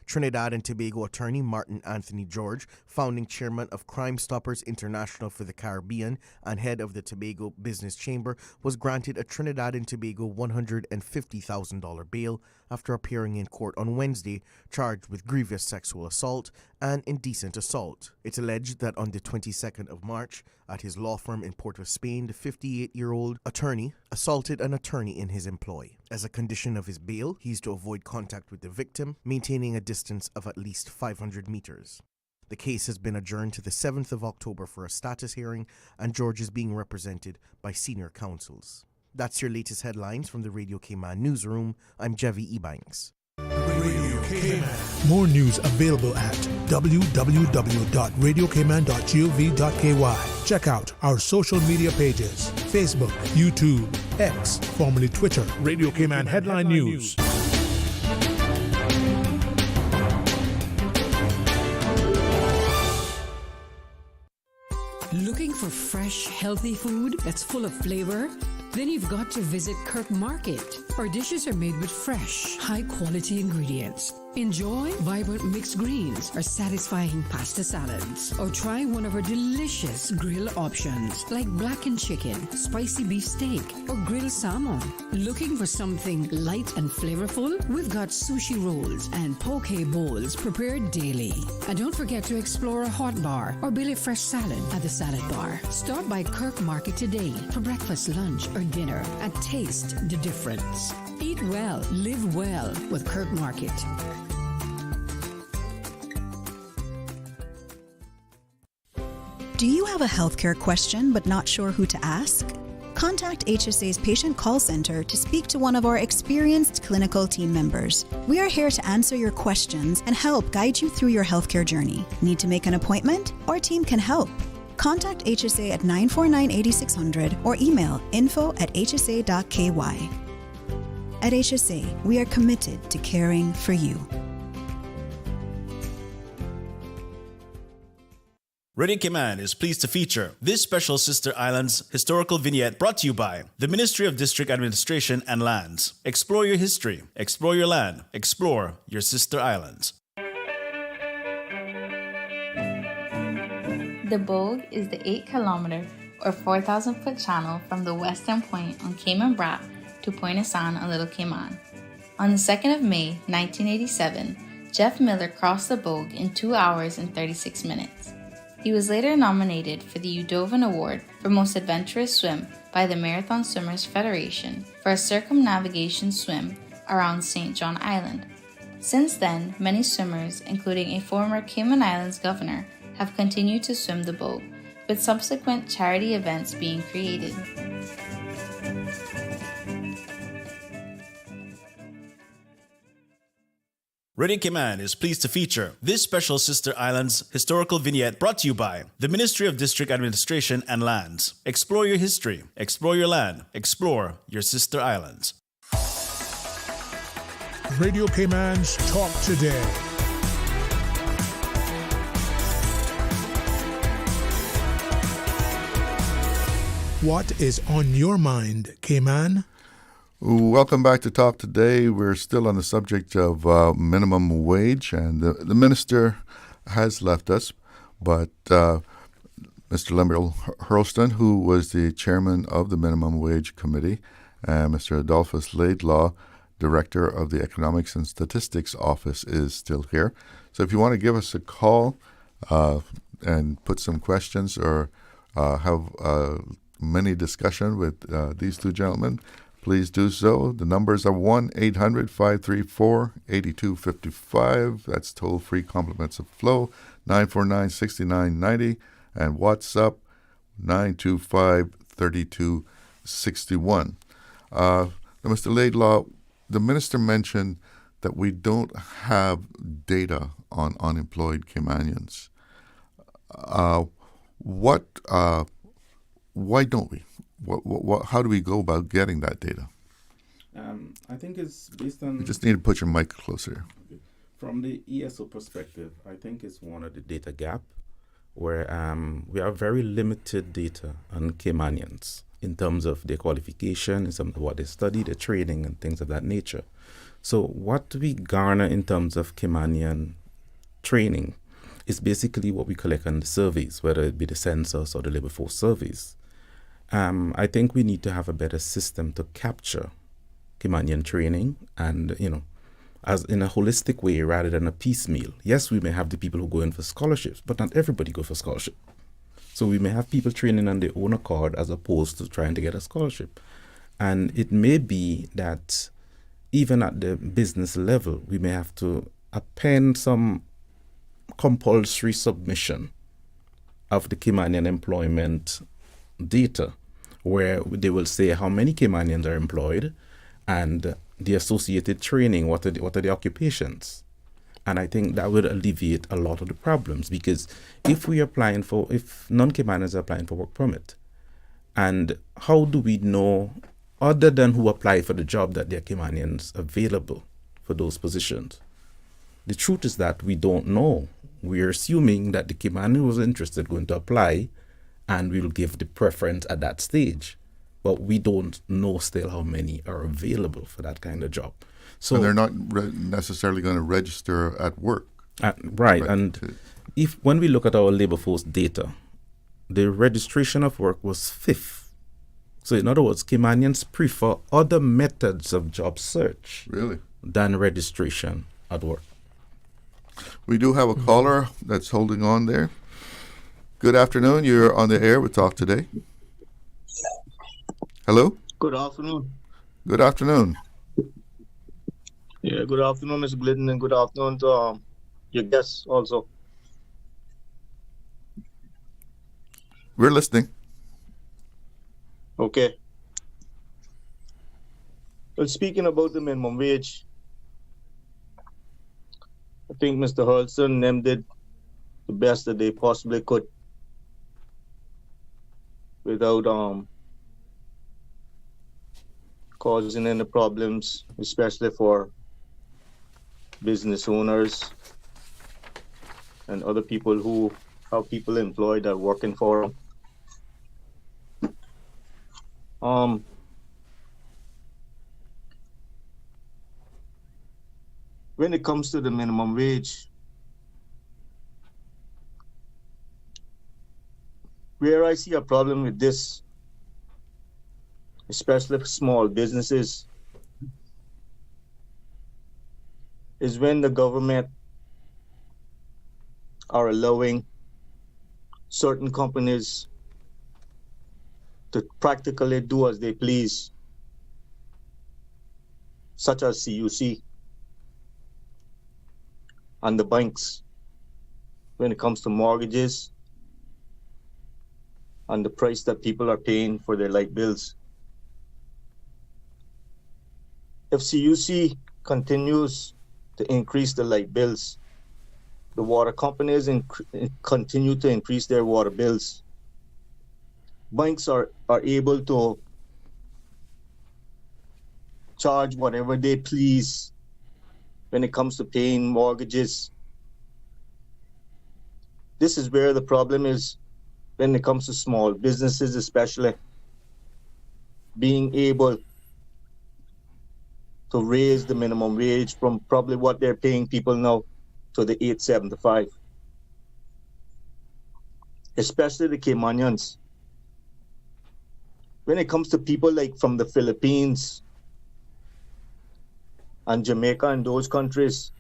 Trinidad and Tobago attorney Martin Anthony George, founding chairman of Crime Stoppers International for the Caribbean and head of the Tobago Business Chamber, was granted a Trinidad and Tobago $150,000 bail after appearing in court on Wednesday, charged with grievous sexual assault and indecent assault. It's alleged that on the 22nd of March, at his law firm in Port of Spain, the 58-year-old attorney assaulted an attorney in his employ. As a condition of his bail, he is to avoid contact with the victim, maintaining a distance of at least 500 meters. The case has been adjourned to the 7th of October for a status hearing, and George is being represented by senior counsels. That's your latest headlines from the Radio Cayman newsroom. I'm Jevi Ebanks. Radio Cayman. More news available at www.radiocayman.gov.ky. Check out our social media pages: Facebook, YouTube, X, formerly Twitter. Radio Cayman Headline News. Looking for fresh, healthy food that's full of flavor? Then you've got to visit Kirk Market. Our dishes are made with fresh, high-quality ingredients. Enjoy vibrant mixed greens or satisfying pasta salads. Or try one of our delicious grill options like blackened chicken, spicy beef steak, or grilled salmon. Looking for something light and flavorful? We've got sushi rolls and poke bowls prepared daily. And don't forget to explore a hot bar or belly fresh salad at the salad bar. Stop by Kirk Market today for breakfast, lunch, or dinner and taste the difference. Eat well, live well with Kirk Market. Do you have a healthcare question but not sure who to ask? Contact HSA's Patient Call Center to speak to one of our experienced clinical team members. We are here to answer your questions and help guide you through your healthcare journey. Need to make an appointment? Our team can help. Contact HSA at 949-8600 or email info@hsa.ky. At HSA, we are committed to caring for you. Radio Cayman is pleased to feature this special Sister Islands historical vignette brought to you by the Ministry of District Administration and Lands. Explore your history, explore your land, explore your Sister Islands. The Bogue is the 8-kilometer or 4,000-foot channel from the western point on Cayman Brac to Point Asan on Little Cayman. On the 2nd of May, 1987, Jeff Miller crossed the Bogue in 2 hours and 36 minutes. He was later nominated for the Udovan Award for Most Adventurous Swim by the Marathon Swimmers Federation for a circumnavigation swim around St. John Island. Since then, many swimmers, including a former Cayman Islands governor, have continued to swim the Bogue, with subsequent charity events being created. Radio Cayman is pleased to feature this special Sister Islands historical vignette brought to you by the Ministry of District Administration and Lands. Explore your history, explore your land, explore your Sister Islands. Radio Cayman's Talk Today. What is on your mind, Cayman? Welcome back to Talk Today. We're still on the subject of minimum wage, and the minister has left us, but Mr. Lemuel Hurlston, who was the chairman of the Minimum Wage Committee, and Mr. Adolphus Laidlaw, director of the Economics and Statistics Office, is still here. So if you want to give us a call and put some questions or have mini discussion with these two gentlemen, please do so. The numbers are 1-800-534-8255. That's toll-free compliments of Flow, 949-6990, and WhatsApp, 925-3261. Mr. Laidlaw, the minister mentioned that we don't have data on unemployed Caymanians. Why don't we? How do we go about getting that data? I think it's based on... You just need to put your mic closer. Okay. From the ESO perspective, I think it's one of the data gap where we have very limited data on Caymanians in terms of their qualification, in terms of what they study, their training, and things of that nature. So what we garner in terms of Caymanian training is basically what we collect on the surveys, whether it be the census or the labor force surveys. I think we need to have a better system to capture Caymanian training and, as in a holistic way rather than a piecemeal. Yes, we may have the people who go in for scholarships, but not everybody go for scholarship. So we may have people training on their own accord as opposed to trying to get a scholarship. And it may be that even at the business level, we may have to append some compulsory submission of the Caymanian employment data, where they will say how many Caymanians are employed and the associated training, what are the occupations. And I think that would alleviate a lot of the problems, because if non-Caymanians are applying for work permit, and how do we know, other than who apply for the job, that there are Caymanians available for those positions? The truth is that we don't know. We're assuming that the Cayman who was interested going to apply, and we'll give the preference at that stage. But we don't know still how many are available for that kind of job. So and they're not necessarily going to register at work. Right. And if when we look at our labor force data, the registration of work was fifth. So in other words, Caymanians prefer other methods of job search than registration at work. We do have a caller that's holding on there. Good afternoon. You're on the air with Talk Today. Hello? Good afternoon. Good afternoon. Yeah, good afternoon, Mr. Glidden, and good afternoon to your guests also. We're listening. Okay. Well, speaking about the minimum wage, I think Mr. Hurlston and them did the best that they possibly could without causing any problems, especially for business owners and other people who have people employed that are working for them. When it comes to the minimum wage, where I see a problem with this, especially for small businesses, is when the government are allowing certain companies to practically do as they please, such as CUC and the banks, when it comes to mortgages and the price that people are paying for their light bills. If CUC continues to increase the light bills, the water companies continue to increase their water bills, banks are able to charge whatever they please when it comes to paying mortgages. This is where the problem is when it comes to small businesses, especially being able to raise the minimum wage from probably what they're paying people now to the $8.75. Especially the Caymanians. When it comes to people like from the Philippines and Jamaica and those countries,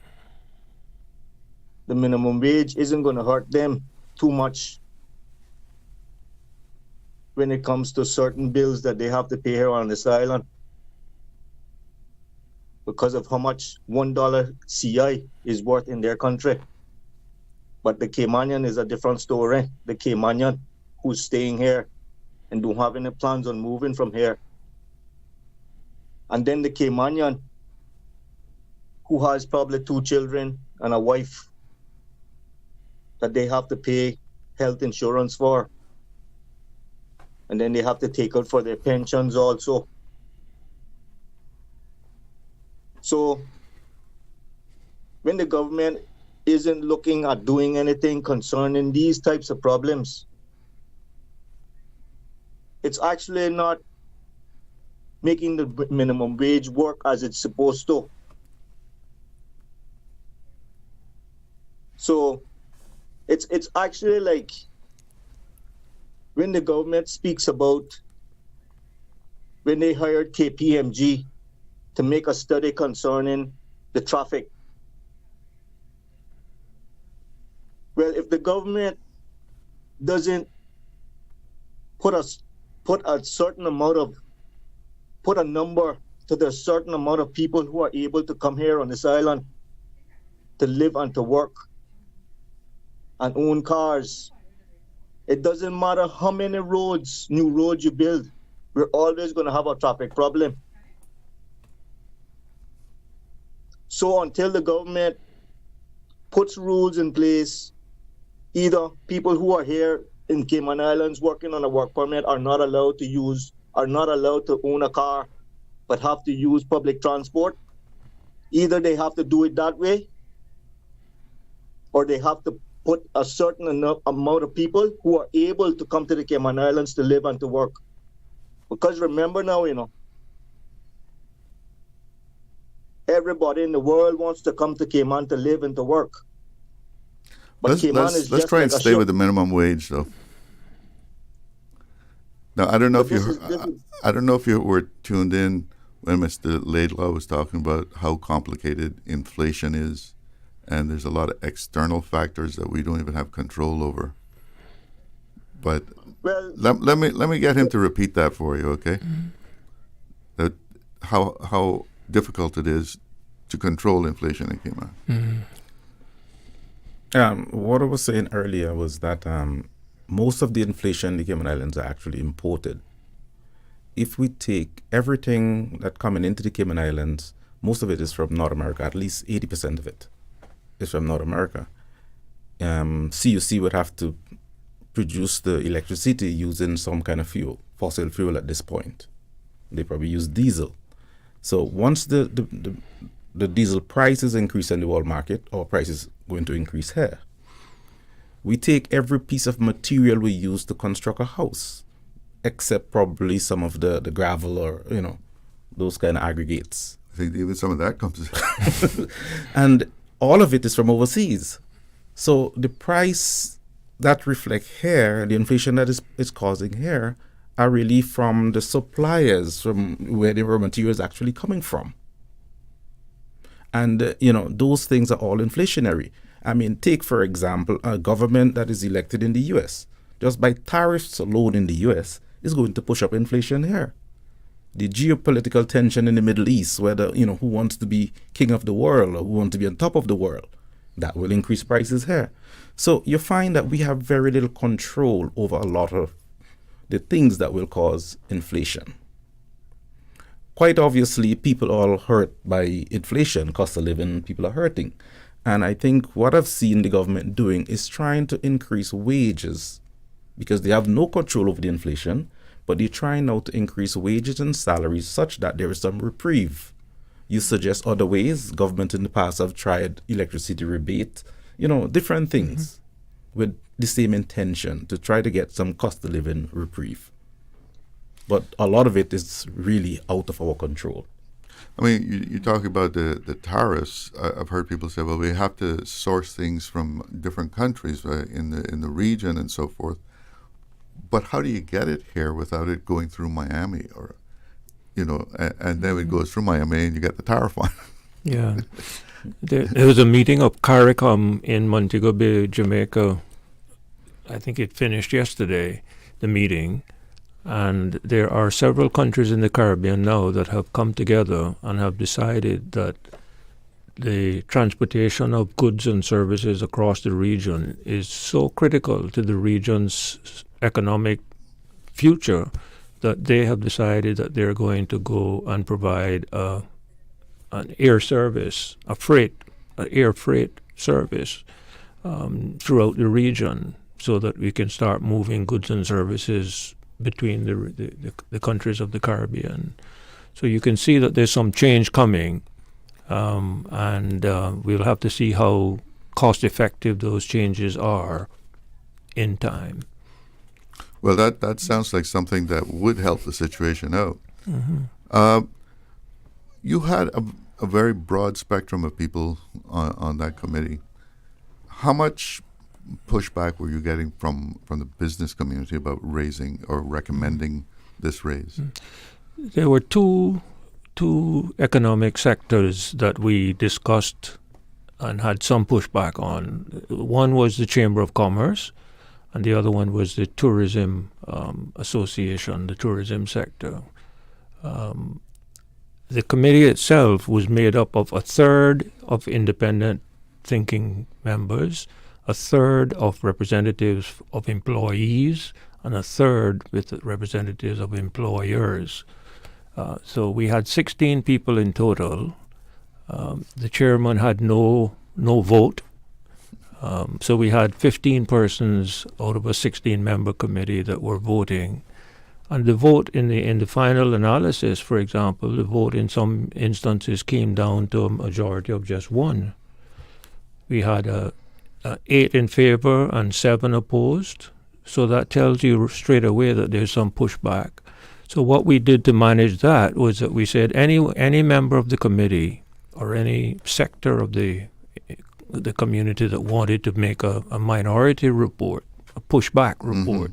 the minimum wage isn't going to hurt them too much when it comes to certain bills that they have to pay here on this island because of how much $1 CI is worth in their country. But the Caymanian is a different story. The Caymanian who's staying here and don't have any plans on moving from here. And then the Caymanian who has probably 2 children and a wife that they have to pay health insurance for. And then they have to take out for their pensions also. So when the government isn't looking at doing anything concerning these types of problems, it's actually not making the minimum wage work as it's supposed to. So it's actually like when the government speaks about when they hired KPMG to make a study concerning the traffic. Well, if the government doesn't put a number to the certain amount of people who are able to come here on this island to live and to work and own cars, it doesn't matter how many new roads you build, we're always going to have a traffic problem. So until the government puts rules in place, either people who are here in Cayman Islands working on a work permit are not allowed to own a car, but have to use public transport. Either they have to do it that way, or they have to put a certain amount of people who are able to come to the Cayman Islands to live and to work. Because remember now, everybody in the world wants to come to Cayman to live and to work. But let's try and stay with the minimum wage, though. Now, I don't know if you were tuned in when Mr. Laidlaw was talking about how complicated inflation is, and there's a lot of external factors that we don't even have control over. But let me get him to repeat that for you, okay? That how difficult it is to control inflation in Cayman. What I was saying earlier was that most of the inflation in the Cayman Islands are actually imported. If we take everything that's coming into the Cayman Islands, most of it is from North America. At least 80% of it is from North America. CUC would have to produce the electricity using some kind of fuel, fossil fuel at this point. They probably use diesel. So once the diesel prices increase in the world market, our price is going to increase here. We take every piece of material we use to construct a house, except probably some of the gravel or, those kind of aggregates. I think even some of that comes and all of it is from overseas. So the price that reflect here, the inflation that is causing here, are really from the suppliers, from where the raw material is actually coming from. And, those things are all inflationary. I mean, take, for example, a government that is elected in the U.S. Just by tariffs alone in the U.S. is going to push up inflation here. The geopolitical tension in the Middle East, whether, who wants to be king of the world or who wants to be on top of the world, that will increase prices here. So you find that we have very little control over a lot of the things that will cause inflation. Quite obviously, people are all hurt by inflation, cost of living, people are hurting. And I think what I've seen the government doing is trying to increase wages because they have no control over the inflation, but they're trying now to increase wages and salaries such that there is some reprieve. You suggest other ways. Government in the past have tried electricity rebate, different things with the same intention to try to get some cost of living reprieve. But a lot of it is really out of our control. I mean, you talk about the tariffs. I've heard people say, well, we have to source things from different countries in the region and so forth. But how do you get it here without it going through Miami or, and then it goes through Miami and you get the tariff on? Yeah. There was a meeting of CARICOM in Montego Bay, Jamaica. I think it finished yesterday, the meeting. And there are several countries in the Caribbean now that have come together and have decided that the transportation of goods and services across the region is so critical to the region's economic future that they have decided that they're going to go and provide an air service, an air freight service throughout the region so that we can start moving goods and services between the countries of the Caribbean. So you can see that there's some change coming, and we'll have to see how cost-effective those changes are in time. Well, that sounds like something that would help the situation out. You had a very broad spectrum of people on that committee. How much pushback were you getting from the business community about raising or recommending this raise? There were two economic sectors that we discussed and had some pushback on. One was the Chamber of Commerce, and the other one was the Tourism Association, the tourism sector. The committee itself was made up of a third of independent thinking members, a third of representatives of employees, and a third with representatives of employers. So we had 16 people in total. The chairman had no vote. So we had 15 persons out of a 16-member committee that were voting. And the vote in the final analysis, for example, the vote in some instances came down to a majority of just one. We had 8 in favor and 7 opposed. So that tells you straight away that there's some pushback. So what we did to manage that was that we said any member of the committee or any sector of the community that wanted to make a minority report, a pushback report,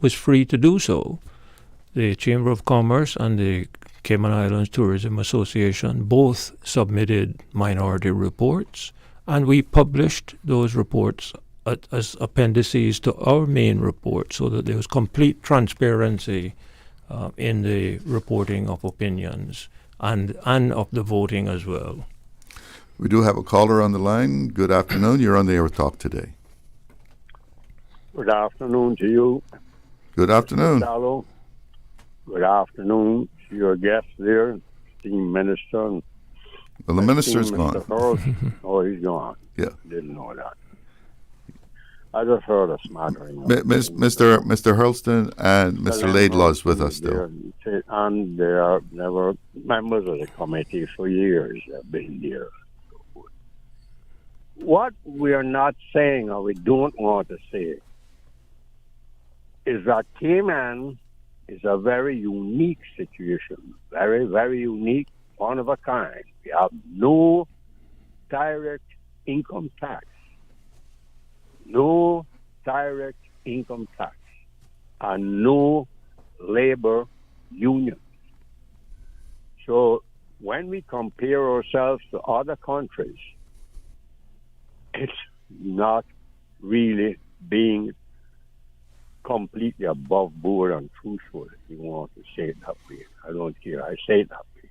was free to do so. The Chamber of Commerce and the Cayman Islands Tourism Association both submitted minority reports, and we published those reports as appendices to our main report so that there was complete transparency in the reporting of opinions and of the voting as well. We do have a caller on the line. Good afternoon. You're on the Air Talk today. Good afternoon to you. Good afternoon. Shallow. Good afternoon to your guest there, esteemed minister. Well, the minister's gone. Mr. Hurlston. Oh, he's gone. Yeah. Didn't know that. I just heard a smattering. Mr. Hurlston and Mr. Laidlaw is with us still. And they are never members of the committee for years. They've been there. What we are not saying, or we don't want to say, is that Cayman is a very unique situation. Very, very unique, one of a kind. We have no direct income tax. No direct income tax. And no labor union. So when we compare ourselves to other countries, it's not really being completely above board and truthful, if you want to say it that way. I don't care. I say it that way.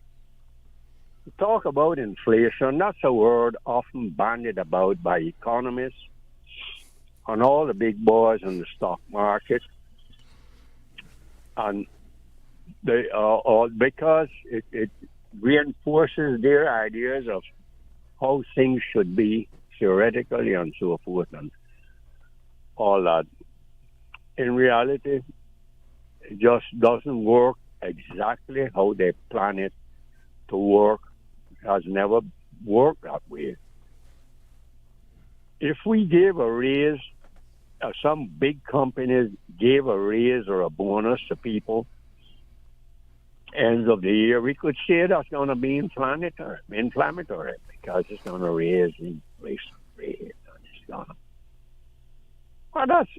To talk about inflation, that's a word often bandied about by economists and all the big boys in the stock market. And they all because it reinforces their ideas of how things should be theoretically and so forth and all that. In reality, it just doesn't work exactly how they plan it to work. It has never worked that way. If we gave a raise, some big companies gave a raise or a bonus to people ends of the year, we could say that's going to be inflammatory because it's going to raise the inflation rate. Well, that's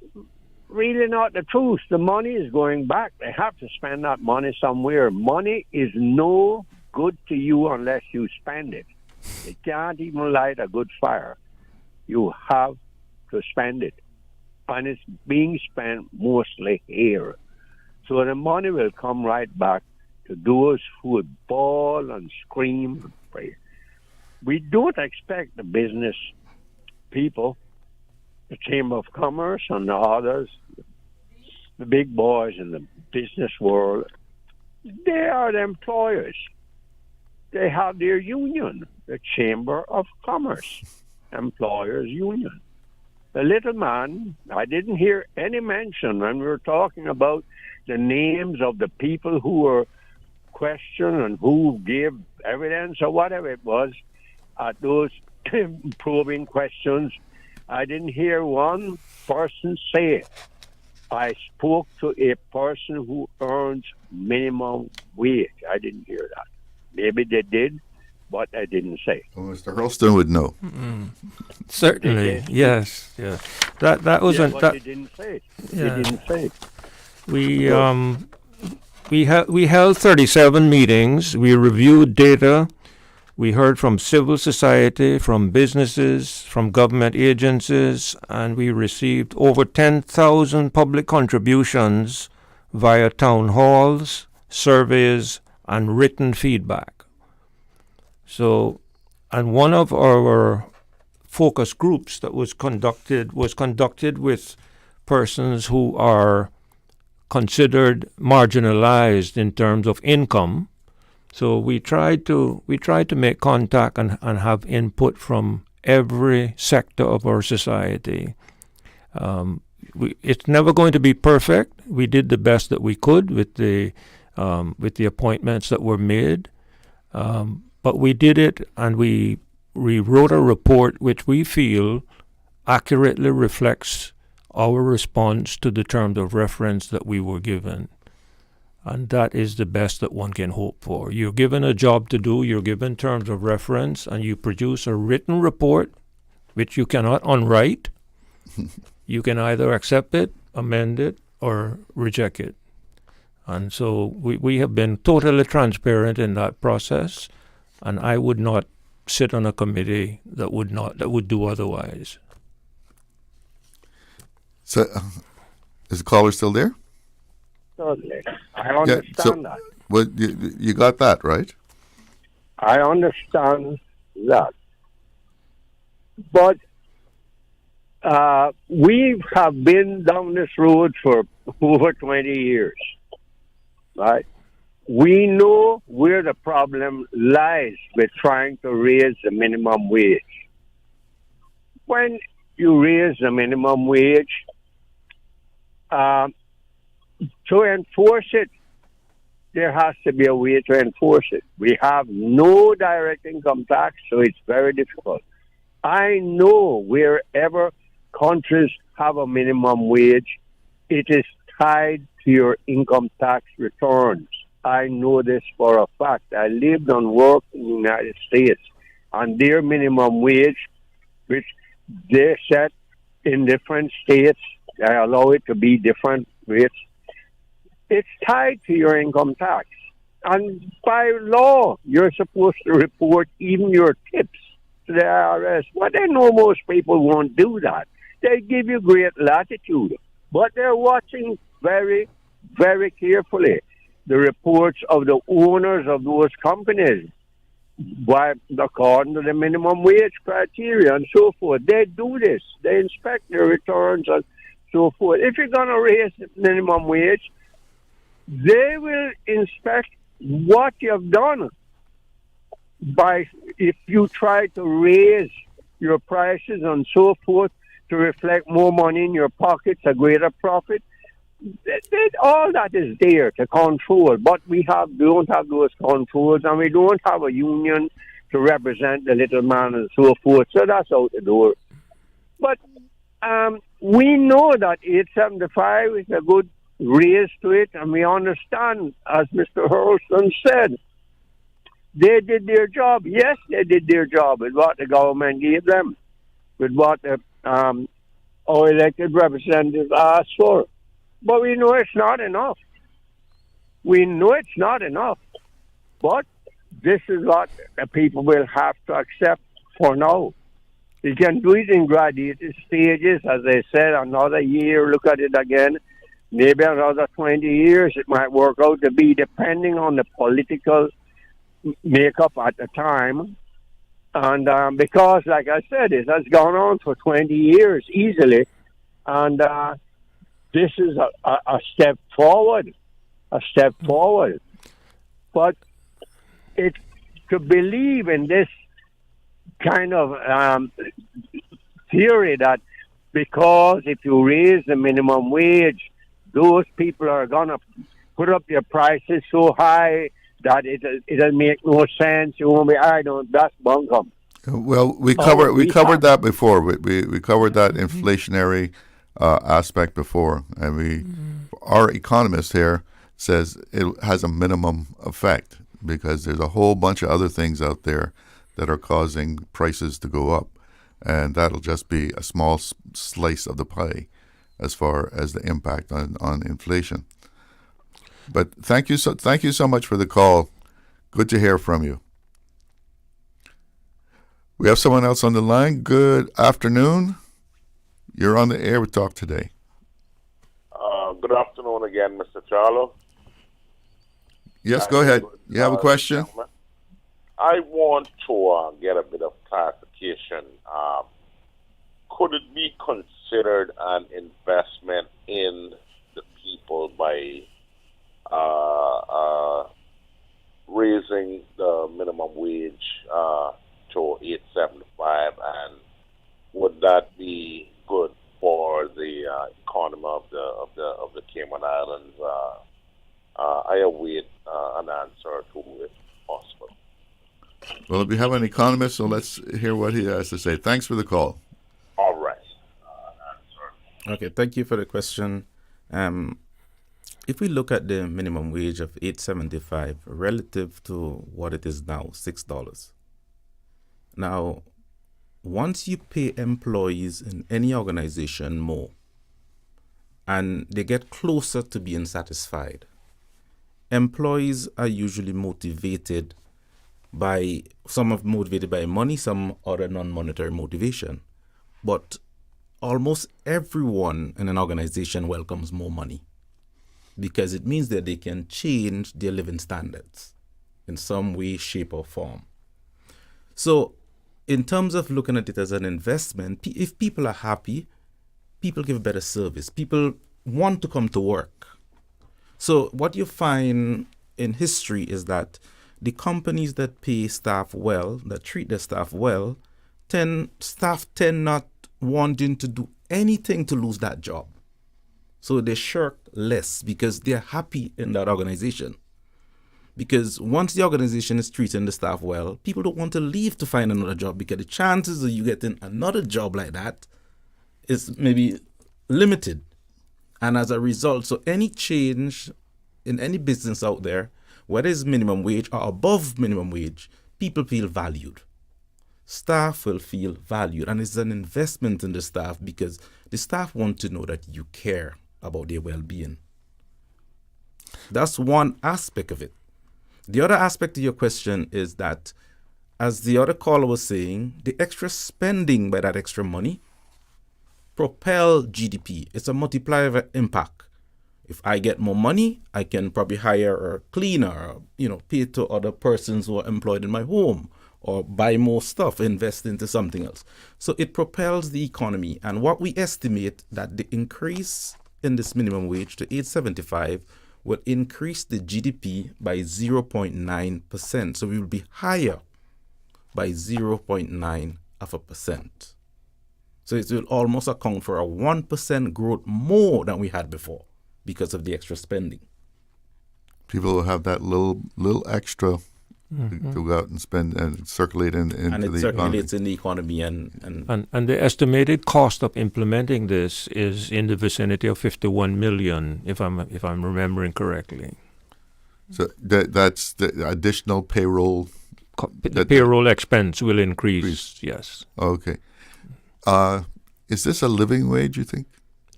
really not the truth. The money is going back. They have to spend that money somewhere. Money is no good to you unless you spend it. You can't even light a good fire. You have to spend it. And it's being spent mostly here. So the money will come right back to those who would bawl and scream and pray. We don't expect the business people, the Chamber of Commerce and the others, the big boys in the business world, they are the employers. They have their union, the Chamber of Commerce, Employers Union. The little man, I didn't hear any mention when we were talking about the names of the people who were questioned and who gave evidence or whatever it was at those probing questions. I didn't hear one person say, I spoke to a person who earns minimum wage. I didn't hear that. Maybe they did, but I didn't say. Well, Mr. Hurlston would know. Certainly, yes. Yeah. That was but they didn't say it. Yeah. They didn't say it. We held 37 meetings. We reviewed data. We heard from civil society, from businesses, from government agencies, and we received over 10,000 public contributions via town halls, surveys, and written feedback. So, and one of our focus groups that was conducted with persons who are considered marginalized in terms of income. So we tried to make contact and have input from every sector of our society. It's never going to be perfect. We did the best that we could with the appointments that were made, but we did it, and we wrote a report which we feel accurately reflects our response to the terms of reference that we were given. And that is the best that one can hope for. You're given a job to do, you're given terms of reference, and you produce a written report which you cannot unwrite. You can either accept it, amend it, or reject it. And so we have been totally transparent in that process, and I would not sit on a committee that would do otherwise. So, is the caller still there? Certainly. I understand that. Well, you got that, right? I understand that. But we have been down this road for over 20 years, right? We know where the problem lies with trying to raise the minimum wage. When you raise the minimum wage, to enforce it, there has to be a way to enforce it. We have no direct income tax, so it's very difficult. I know wherever countries have a minimum wage, it is tied to your income tax returns. I know this for a fact. I lived and worked in the United States, and their minimum wage, which they set in different states, they allow it to be different rates, it's tied to your income tax. And by law, you're supposed to report even your tips to the IRS. But I know most people won't do that. They give you great latitude. But they're watching very, very carefully the reports of the owners of those companies according to the minimum wage criteria and so forth. They do this. They inspect their returns and so forth. If you're going to raise the minimum wage, they will inspect what you've done. If you try to raise your prices and so forth to reflect more money in your pockets, a greater profit, all that is there to control. But we don't have those controls, and we don't have a union to represent the little man and so forth. So that's out the door. But we know that 875 is a good raise to it, and we understand, as Mr. Hurlston said, they did their job. Yes, they did their job with what the government gave them, with what our elected representatives asked for. But we know it's not enough. We know it's not enough. But this is what the people will have to accept for now. You can do it in graduated stages, as I said, another year, look at it again. Maybe another 20 years it might work out to be, depending on the political makeup at the time. And because, like I said, it has gone on for 20 years easily. And this is a step forward, But to believe in this kind of theory that because if you raise the minimum wage, those people are going to put up their prices so high that it'll make no sense. You won't be, that's bunkum. Well, we covered that before. We covered that inflationary aspect before, and our economist here says it has a minimum effect because there's a whole bunch of other things out there that are causing prices to go up, and that'll just be a small slice of the pie as far as the impact on inflation. But thank you so much for the call. Good to hear from you. We have someone else on the line. Good afternoon. You're on the air with Talk Today. Good afternoon again, Mr. Charlo. Yes, go ahead. You have a question? I want to get a bit of clarification. Could it be considered an investment in the people by raising the minimum wage to $8.75, and would that be good for the economy of the Cayman Islands? I await an answer to it, if possible. Well, we have an economist, so let's hear what he has to say. Thanks for the call. All right. Okay, thank you for the question. If we look at the minimum wage of $8.75 relative to what it is now, $6. Now, once you pay employees in any organization more, and they get closer to being satisfied, employees are usually motivated by, some are motivated by money, some other non-monetary motivation. But almost everyone in an organization welcomes more money because it means that they can change their living standards in some way, shape, or form. So in terms of looking at it as an investment, if people are happy, people give better service. People want to come to work. So what you find in history is that the companies that pay staff well, that treat their staff well, staff tend not wanting to do anything to lose that job. So they shirk less because they're happy in that organization. Because once the organization is treating the staff well, people don't want to leave to find another job because the chances of you getting another job like that is maybe limited. And as a result, so any change in any business out there, whether it's minimum wage or above minimum wage, people feel valued. Staff will feel valued, and it's an investment in the staff because the staff want to know that you care about their well-being. That's one aspect of it. The other aspect of your question is that, as the other caller was saying, the extra spending by that extra money propel GDP. It's a multiplier impact. If I get more money, I can probably hire a cleaner, or, pay to other persons who are employed in my home, or buy more stuff, invest into something else. So it propels the economy. And what we estimate that the increase in this minimum wage to $8.75 will increase the GDP by 0.9%. So we will be higher by 0.9%. So it will almost account for a 1% growth more than we had before because of the extra spending. People will have that little extra to go out and spend and circulate into the economy. And it circulates in the economy. And the estimated cost of implementing this is in the vicinity of $51 million, if I'm remembering correctly. So that's the additional payroll. The payroll expense will increase, yes. Okay. Is this a living wage, you think?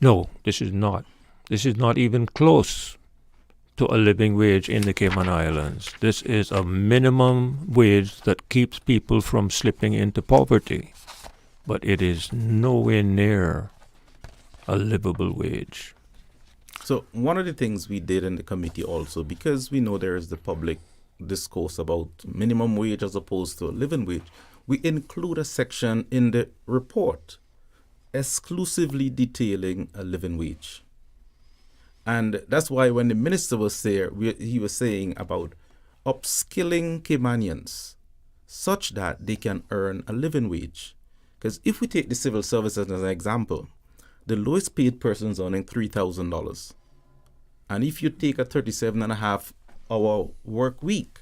No, this is not. This is not even close to a living wage in the Cayman Islands. This is a minimum wage that keeps people from slipping into poverty, but it is nowhere near a livable wage. So one of the things we did in the committee also, because we know there is the public discourse about minimum wage as opposed to a living wage, we include a section in the report exclusively detailing a living wage. And that's why when the minister was there, he was saying about upskilling Caymanians such that they can earn a living wage. Because if we take the civil service as an example, the lowest paid person is earning $3,000. And if you take a 37.5-hour work week,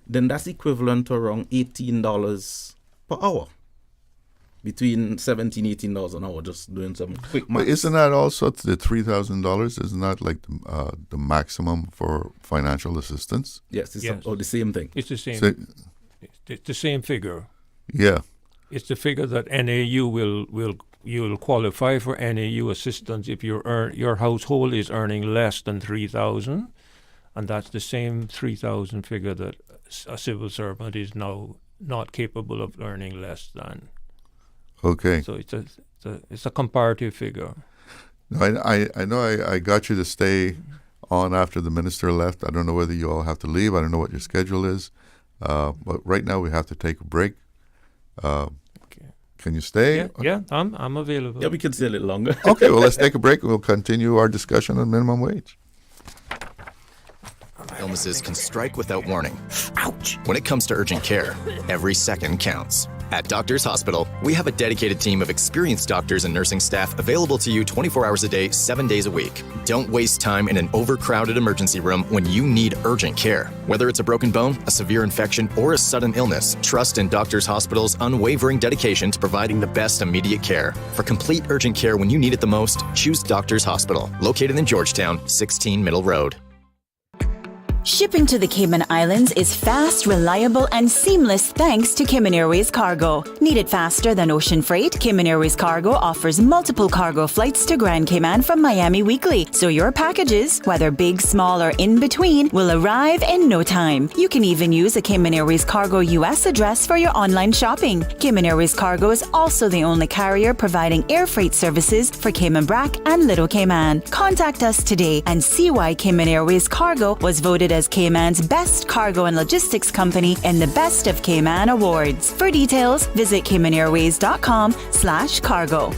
then that's equivalent to around $18 per hour. Between $17, $18 an hour, just doing some quick math. But isn't that also the $3,000? Isn't that like the maximum for financial assistance? Yes, it's the same thing. It's the same. It's the same figure. Yeah. It's the figure that NAU you'll qualify for NAU assistance if your household is earning less than $3,000, and that's the same $3,000 figure that a civil servant is now not capable of earning less than. Okay. So it's a comparative figure. I know I got you to stay on after the minister left. I don't know whether you all have to leave. I don't know what your schedule is. But right now we have to take a break. Can you stay? Yeah, I'm available. Yeah, we can stay a little longer. Okay, well, let's take a break and we'll continue our discussion on minimum wage. Illnesses can strike without warning. Ouch! When it comes to urgent care, every second counts. At Doctors Hospital, we have a dedicated team of experienced doctors and nursing staff available to you 24 hours a day, 7 days a week. Don't waste time in an overcrowded emergency room when you need urgent care. Whether it's a broken bone, a severe infection, or a sudden illness, trust in Doctors Hospital's unwavering dedication to providing the best immediate care. For complete urgent care when you need it the most, choose Doctors Hospital, located in Georgetown, 16 Middle Road. Shipping to the Cayman Islands is fast, reliable, and seamless thanks to Cayman Airways Cargo. Need it faster than ocean freight? Cayman Airways Cargo offers multiple cargo flights to Grand Cayman from Miami weekly, so your packages, whether big, small, or in between, will arrive in no time. You can even use a Cayman Airways Cargo US address for your online shopping. Cayman Airways Cargo is also the only carrier providing air freight services for Cayman Brac and Little Cayman. Contact us today and see why Cayman Airways Cargo was voted as Cayman's best cargo and logistics company in the Best of Cayman Awards. For details, visit CaymanAirways.com/cargo.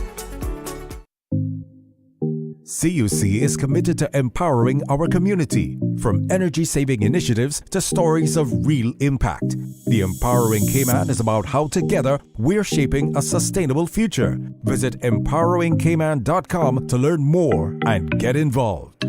CUC is committed to empowering our community, from energy-saving initiatives to stories of real impact. The Empowering Cayman is about how together we're shaping a sustainable future. Visit empoweringcayman.com to learn more and get involved.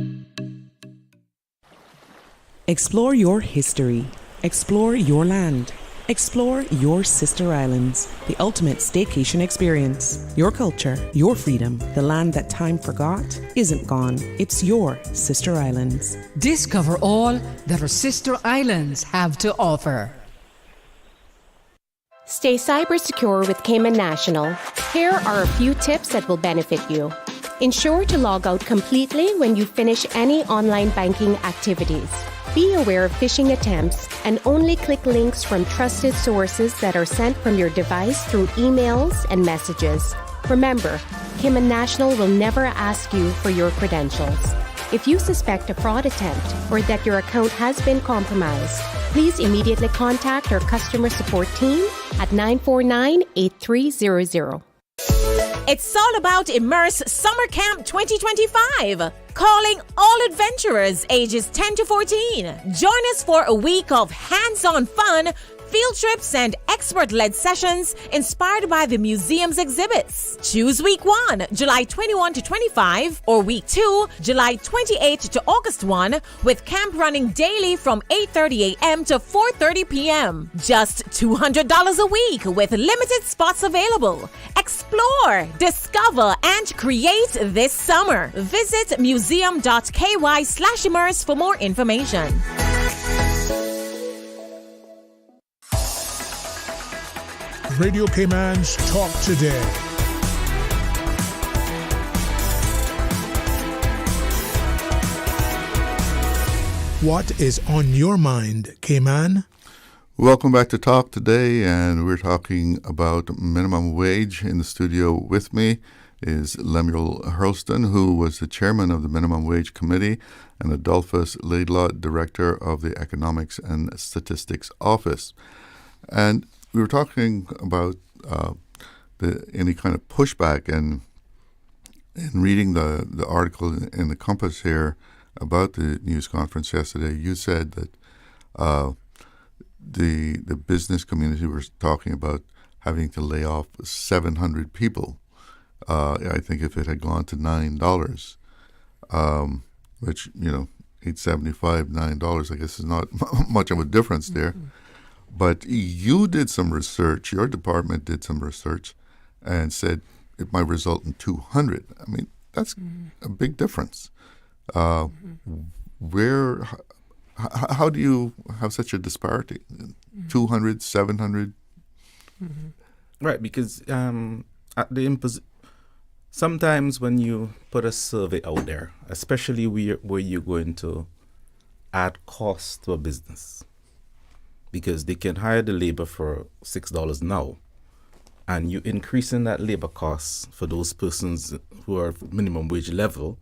Explore your history. Explore your land. Explore your sister islands, the ultimate staycation experience. Your culture, your freedom, the land that time forgot isn't gone. It's your sister islands. Discover all that our sister islands have to offer. Stay cyber secure with Cayman National. Here are a few tips that will benefit you. Ensure to log out completely when you finish any online banking activities. Be aware of phishing attempts and only click links from trusted sources that are sent from your device through emails and messages. Remember, Cayman National will never ask you for your credentials. If you suspect a fraud attempt or that your account has been compromised, please immediately contact our customer support team at 949-8300. It's all about Immerse Summer Camp 2025. Calling all adventurers ages 10 to 14. Join us for a week of hands-on fun, field trips, and expert-led sessions inspired by the museum's exhibits. Choose week 1, July 21 to 25, or week 2, July 28 to August 1, with camp running daily from 8:30 a.m. to 4:30 p.m. Just $200 a week with limited spots available. Explore, discover, and create this summer. Visit museum.ky/immerse for more information. Radio Cayman's Talk Today. What is on your mind, Cayman? Welcome back to Talk Today, and we're talking about minimum wage. In the studio with me is Lemuel Hurlston, who was the chairman of the Minimum Wage Committee, and Adolphus, Laidlaw, director of the Economics and Statistics Office. And we were talking about any kind of pushback, and in reading the article in the Compass here about the news conference yesterday, you said that the business community was talking about having to lay off 700 people. I think if it had gone to $9, which, $8.75, $9, I guess is not much of a difference there. But you did some research, your department did some research, and said it might result in 200. I mean, that's a big difference. How do you have such a disparity? 200, 700? Right, because sometimes when you put a survey out there, especially where you're going to add costs to a business, because they can hire the labor for $6 now, and you're increasing that labor cost for those persons who are minimum wage level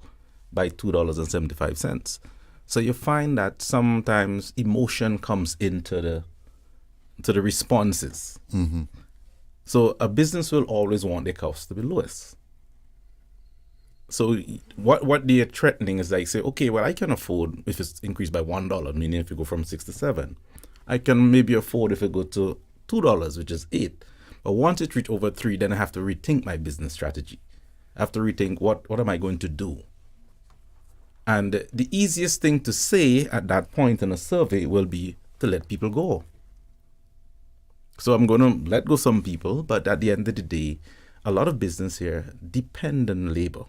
by $2.75. So you find that sometimes emotion comes into the responses. Mm-hmm. So a business will always want their cost to be lowest. So what they are threatening is like, say, okay, well, I can afford if it's increased by $1, meaning if you go from 6 to 7. I can maybe afford if it go to $2, which is 8. But once it reaches over 3, then I have to rethink my business strategy. I have to rethink what am I going to do. And the easiest thing to say at that point in a survey will be to let people go. So I'm going to let go some people, but at the end of the day, a lot of business here depend on labor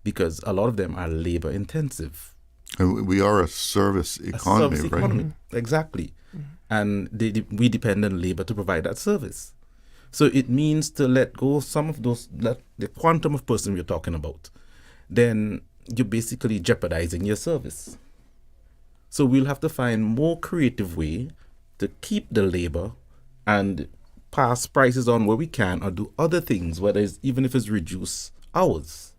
because a lot of them are labor intensive. And we are a service economy, right? Economy. Exactly. And we depend on labor to provide that service. So it means to let go some of those, the quantum of person we're talking about. Then you're basically jeopardizing your service. So we'll have to find more creative way to keep the labor and pass prices on where we can or do other things, even if it's reduce hours,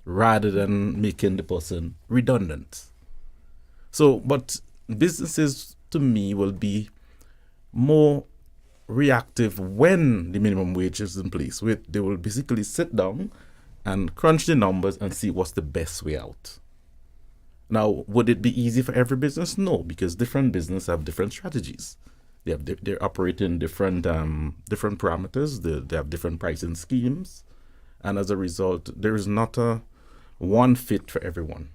rather than making the person redundant. So, but businesses, to me, will be more reactive when the minimum wage is in place. They will basically sit down and crunch the numbers and see what's the best way out. Now, would it be easy for every business? No, because different businesses have different strategies. They're operating different parameters. They have different pricing schemes, and as a result, there is not a one fit for everyone.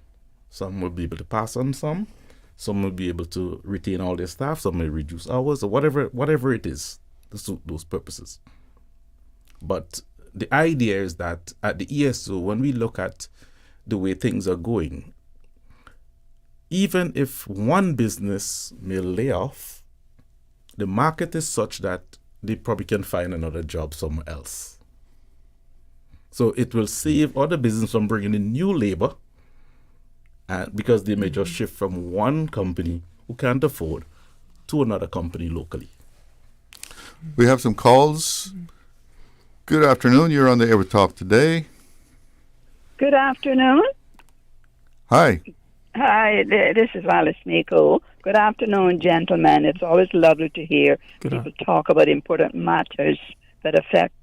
Some will be able to pass on some will be able to retain all their staff. Some may reduce hours or whatever it is to suit those purposes. But the idea is that at the ESO, when we look at the way things are going, even if one business may lay off, the market is such that they probably can find another job somewhere else. So it will save other business from bringing in new labor because they may just shift from one company who can't afford to another company locally. We have some calls. Good afternoon. You're on the Air with Talk today. Good afternoon. Hi. Hi, this is Alice Nico. Good afternoon, gentlemen. It's always lovely to hear people talk about important matters that affect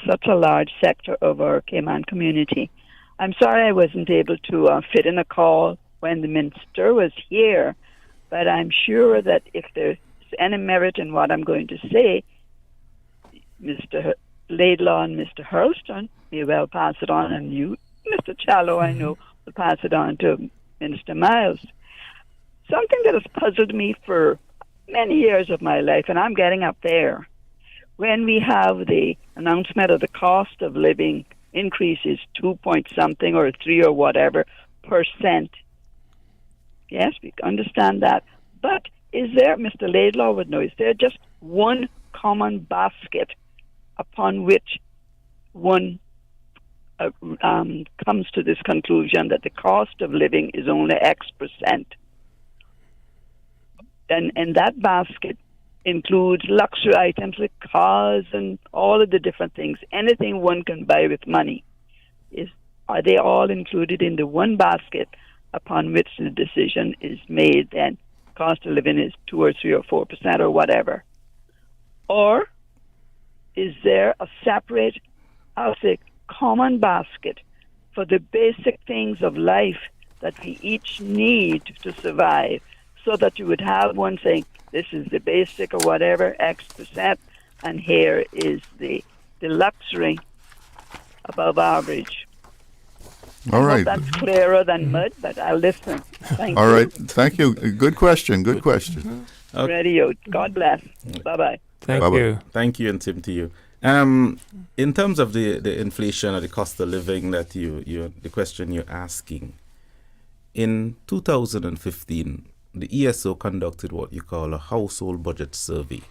such a large sector of our Cayman community. I'm sorry I wasn't able to fit in a call when the minister was here, but I'm sure that if there's any merit in what I'm going to say, Mr. Laidlaw and Mr. Hurlston may well pass it on, and you, Mr. Challow, I know, will pass it on to Minister Myles. Something that has puzzled me for many years of my life, and I'm getting up there, when we have the announcement of the cost of living increases 2 point something or 3 or whatever %. Yes, we understand that. But is there, Mr. Laidlaw would know, is there just one common basket upon which one comes to this conclusion that the cost of living is only X %? And that basket includes luxury items like cars and all of the different things. Anything one can buy with money. Are they all included in the one basket upon which the decision is made? Then cost of living is 2 or 3 or 4% or whatever. Or is there a separate, I'll say, common basket for the basic things of life that we each need to survive, so that you would have one saying, this is the basic or whatever, X %, and here is the luxury above average. All right. That's clearer than mud, but I'll listen. Thank you. All right. Thank you. Good question. Good question. Okay. Radio. God bless. Bye-bye. Thank Bye-bye. you. Thank you, and same to you. In terms of the inflation or the cost of living that the question you're asking, in 2015, the ESO conducted what you call a household budget survey.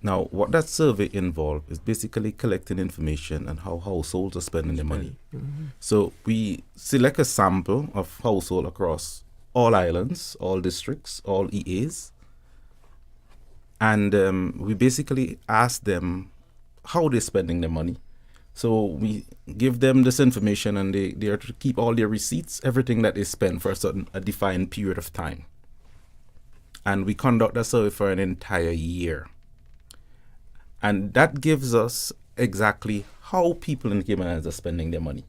Now, what that survey involved is basically collecting information on how households are spending their money. Mm-hmm. So we select a sample of household across all islands, all districts, all EAs, and we basically ask them how they're spending their money. So we give them this information, and they are to keep all their receipts, everything that they spend for a defined period of time. And we conduct a survey for an entire year. And that gives us exactly how people in Cayman Islands are spending their money.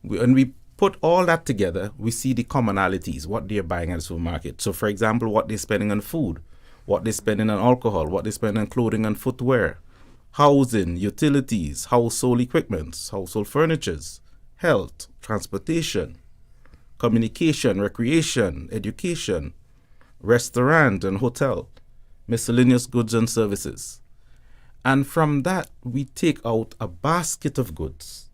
When we put all that together, we see the commonalities, what they're buying at the supermarket. So, for example, what they're spending on food. what they spend on alcohol, what they spend on clothing and footwear, housing, utilities, household equipments, household furnitures, health, transportation, communication, recreation, education, restaurant and hotel, miscellaneous goods and services. And from that, we take out a basket of goods.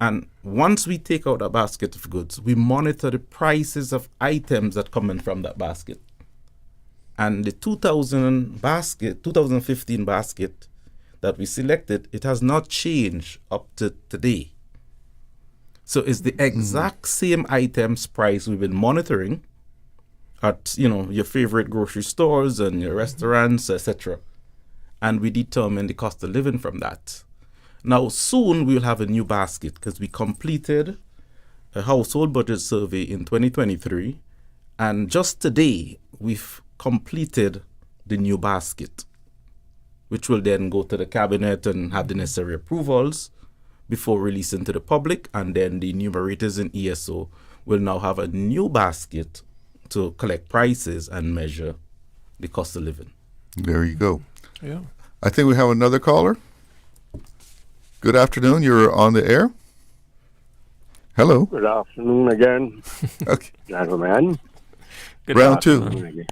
And once we take out a basket of goods, we monitor the prices of items that come in from that basket. And the 2015 basket that we selected, it has not changed up to today. So it's the exact same items price we've been monitoring at, your favorite grocery stores and your restaurants, etc. And we determine the cost of living from that. Now, soon we'll have a new basket because we completed a household budget survey in 2023. And just today, we've completed the new basket, which will then go to the cabinet and have the necessary approvals before releasing to the public. And then the enumerators in ESO will now have a new basket to collect prices and measure the cost of living. There you go. Yeah. I think we have another caller. Good afternoon. You're on the air. Hello. Good afternoon again, Okay. gentlemen. Good Round two. Afternoon again.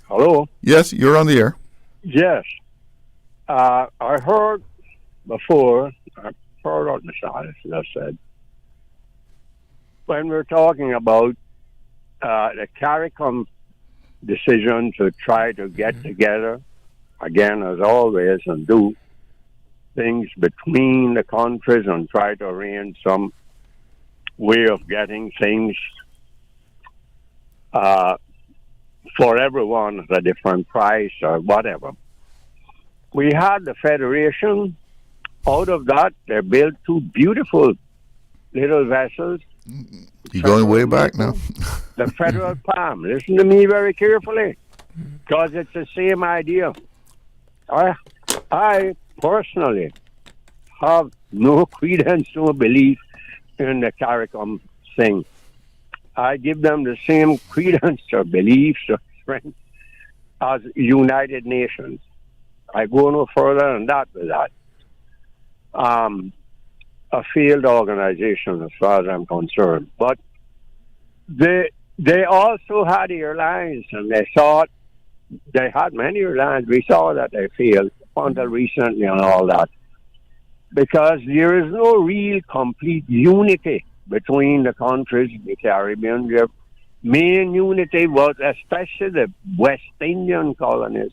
Hello? Yes, you're on the air. Yes. I heard before, I heard what Micheal just said, when we're talking about the CARICOM decision to try to get together, again, as always, and do things between the countries and try to arrange some way of getting things for everyone at a different price or whatever. We had the Federation. Out of that, they built two beautiful little vessels. You're going way back now. The Federal Palm. Listen to me very carefully, because it's the same idea. I personally have no credence, no belief in the CARICOM thing. I give them the same credence or beliefs or strength as United Nations. I go no further than that with that. A failed organization as far as I'm concerned. But they also had airlines, and they thought they had many airlines. We saw that they failed until recently and all that. Because there is no real complete unity between the countries in the Caribbean. Their main unity was especially the West Indian colonies,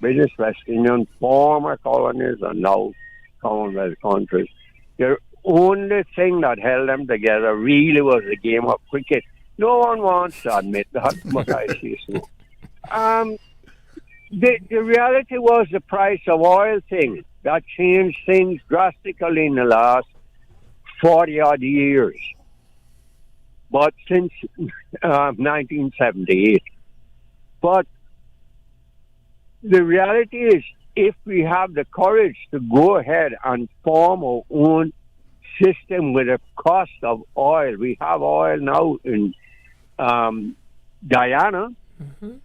British West Indian former colonies and now Commonwealth countries. The only thing that held them together really was the game of cricket. No one wants to admit that, but I say so. The reality was the price of oil thing. That changed things drastically in the last 40-odd years. But since 1978. But the reality is, if we have the courage to go ahead and form our own system with the cost of oil, we have oil now in Guyana. Mm-hmm.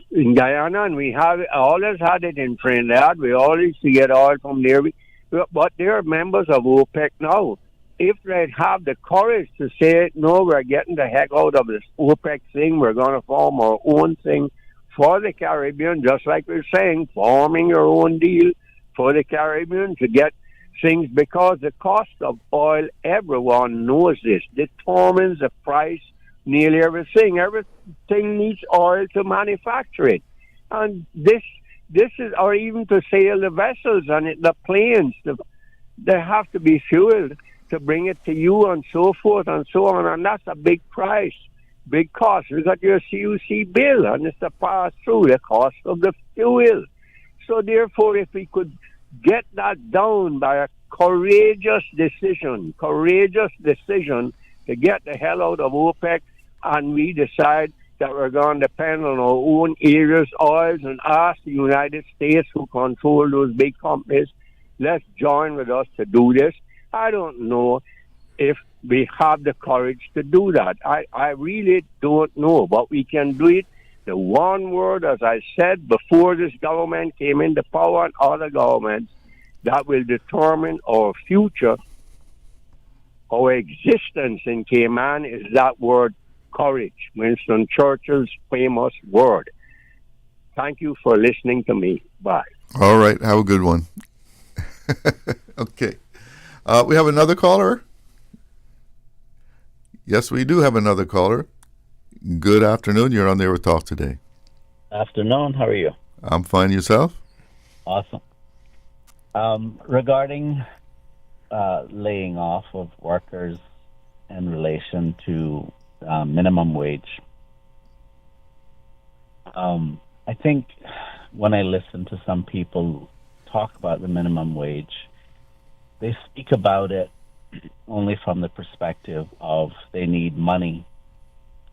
In Guyana, and we have always had it in Trinidad. We always get oil from there. But they're members of OPEC now. If they have the courage to say, no, we're getting the heck out of this OPEC thing, we're going to form our own thing for the Caribbean, just like we're saying, forming your own deal for the Caribbean to get things, because the cost of oil, everyone knows this, determines the price. Nearly everything. Everything needs oil to manufacture it. And this is, or even to sail the vessels and the planes, they have to be fueled to bring it to you and so forth and so on. And that's a big price, big cost. You got your CUC bill, and it's to pass through the cost of the fuel. So therefore, if we could get that down by a courageous decision to get the hell out of OPEC, and we decide that we're going to depend on our own areas, oils, and ask the United States, who control those big companies, let's join with us to do this. I don't know if we have the courage to do that. I really don't know, but we can do it the one word, as I said, before this government came into power and other governments, that will determine our future, our existence in Cayman, is that word, courage. Winston Churchill's famous word. Thank you for listening to me. Bye. All right. Have a good one. Okay. We have another caller. Yes, we do have another caller. Good afternoon. You're on there with Talk Today. Afternoon. How are you? I'm fine. Yourself? Awesome. Regarding laying off of workers in relation to minimum wage, I think when I listen to some people talk about the minimum wage, they speak about it only from the perspective of they need money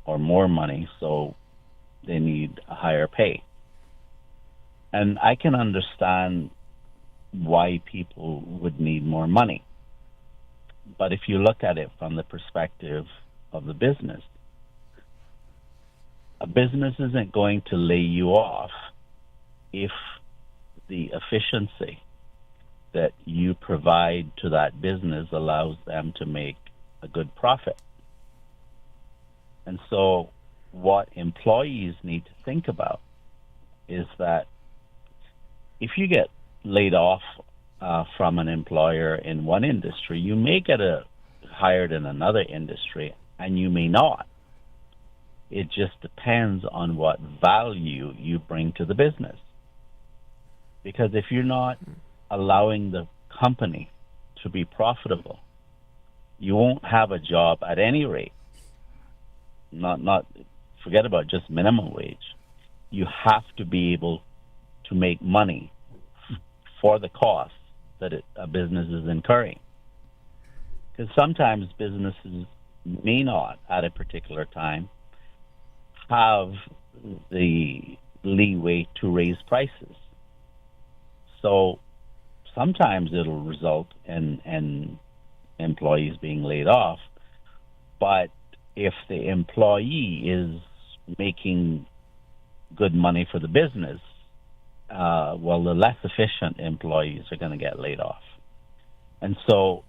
or more money, so they need a higher pay. And I can understand why people would need more money. But if you look at it from the perspective of the business, a business isn't going to lay you off if the efficiency that you provide to that business allows them to make a good profit. And so what employees need to think about is that if you get laid off from an employer in one industry, you may get hired in another industry, and you may not. It just depends on what value you bring to the business. Because if you're not allowing the company to be profitable, you won't have a job at any rate. Not forget about just minimum wage. You have to be able to make money for the costs that a business is incurring. Because sometimes businesses may not, at a particular time, have the leeway to raise prices. So sometimes it'll result in employees being laid off, but if the employee is making good money for the business, well, the less efficient employees are going to get laid off. And so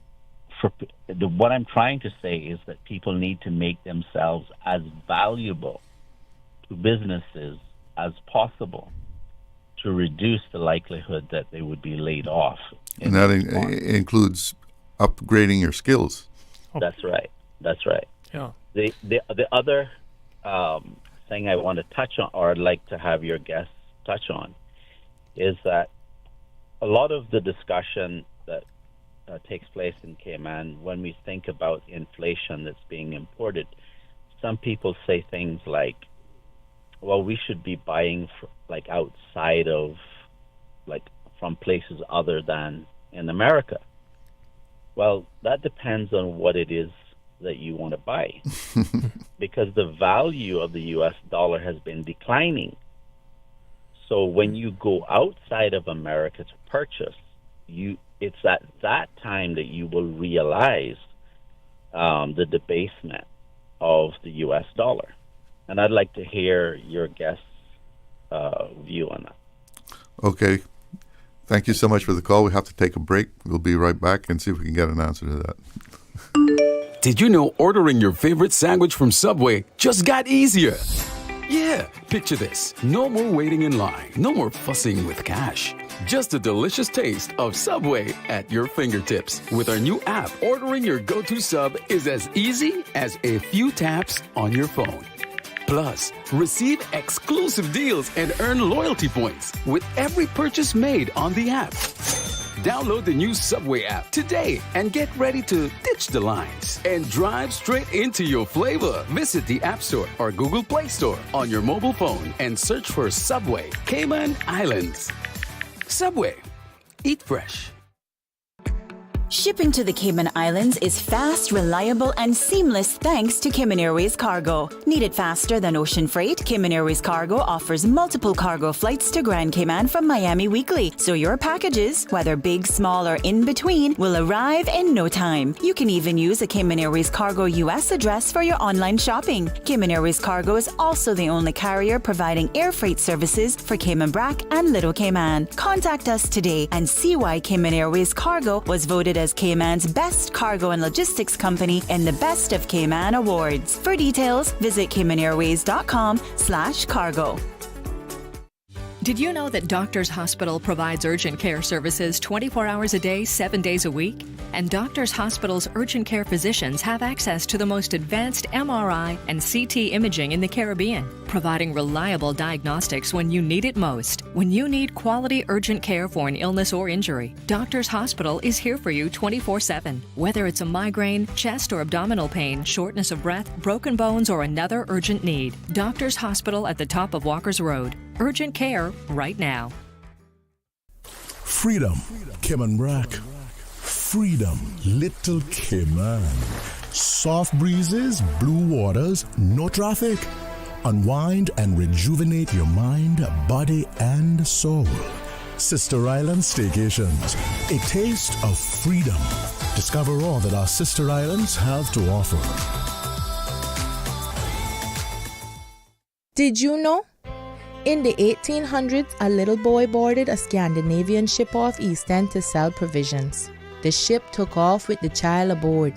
what I'm trying to say is that people need to make themselves as valuable to businesses as possible to reduce the likelihood that they would be laid off. And that includes upgrading your skills. That's right. That's right. Yeah. The other thing I want to touch on, or I'd like to have your guests touch on, is that a lot of the discussion that takes place in Cayman, when we think about inflation that's being imported, some people say things like, well, we should be buying outside of, from places other than in America. Well, that depends on what it is that you want to buy, because the value of the U.S. dollar has been declining. So when you go outside of America to purchase, it's at that time that you will realize the debasement of the U.S. dollar. And I'd like to hear your guest's view on that. Okay. Thank you so much for the call. We have to take a break. We'll be right back and see if we can get an answer to that. Did you know ordering your favorite sandwich from Subway just got easier? Yeah, picture this. No more waiting in line. No more fussing with cash. Just a delicious taste of Subway at your fingertips. With our new app, ordering your go-to sub is as easy as a few taps on your phone. Plus, receive exclusive deals and earn loyalty points with every purchase made on the app. Download the new Subway app today and get ready to ditch the lines and drive straight into your flavor. Visit the App Store or Google Play Store on your mobile phone and search for Subway Cayman Islands. Subway. Eat fresh. Shipping to the Cayman Islands is fast, reliable, and seamless thanks to Cayman Airways Cargo. Need it faster than ocean freight? Cayman Airways Cargo offers multiple cargo flights to Grand Cayman from Miami weekly, so your packages, whether big, small, or in between, will arrive in no time. You can even use a Cayman Airways Cargo US address for your online shopping. Cayman Airways Cargo is also the only carrier providing air freight services for Cayman Brac and Little Cayman. Contact us today and see why Cayman Airways Cargo was voted as Cayman's best cargo and logistics company in the Best of Cayman Awards. For details, visit caymanairways.com/cargo. Did you know that Doctors Hospital provides urgent care services 24 hours a day, 7 days a week? And Doctors Hospital's urgent care physicians have access to the most advanced MRI and CT imaging in the Caribbean, providing reliable diagnostics when you need it most. When you need quality urgent care for an illness or injury, Doctors Hospital is here for you 24/7. Whether it's a migraine, chest or abdominal pain, shortness of breath, broken bones, or another urgent need, Doctors Hospital at the top of Walker's Road. Urgent care right now. Freedom, Cayman Brac. Freedom, Little Cayman. Soft breezes, blue waters, no traffic. Unwind and rejuvenate your mind, body, and soul. Sister Island Staycations, a taste of freedom. Discover all that our sister islands have to offer. Did you know? In the 1800s, a little boy boarded a Scandinavian ship off East End to sell provisions. The ship took off with the child aboard.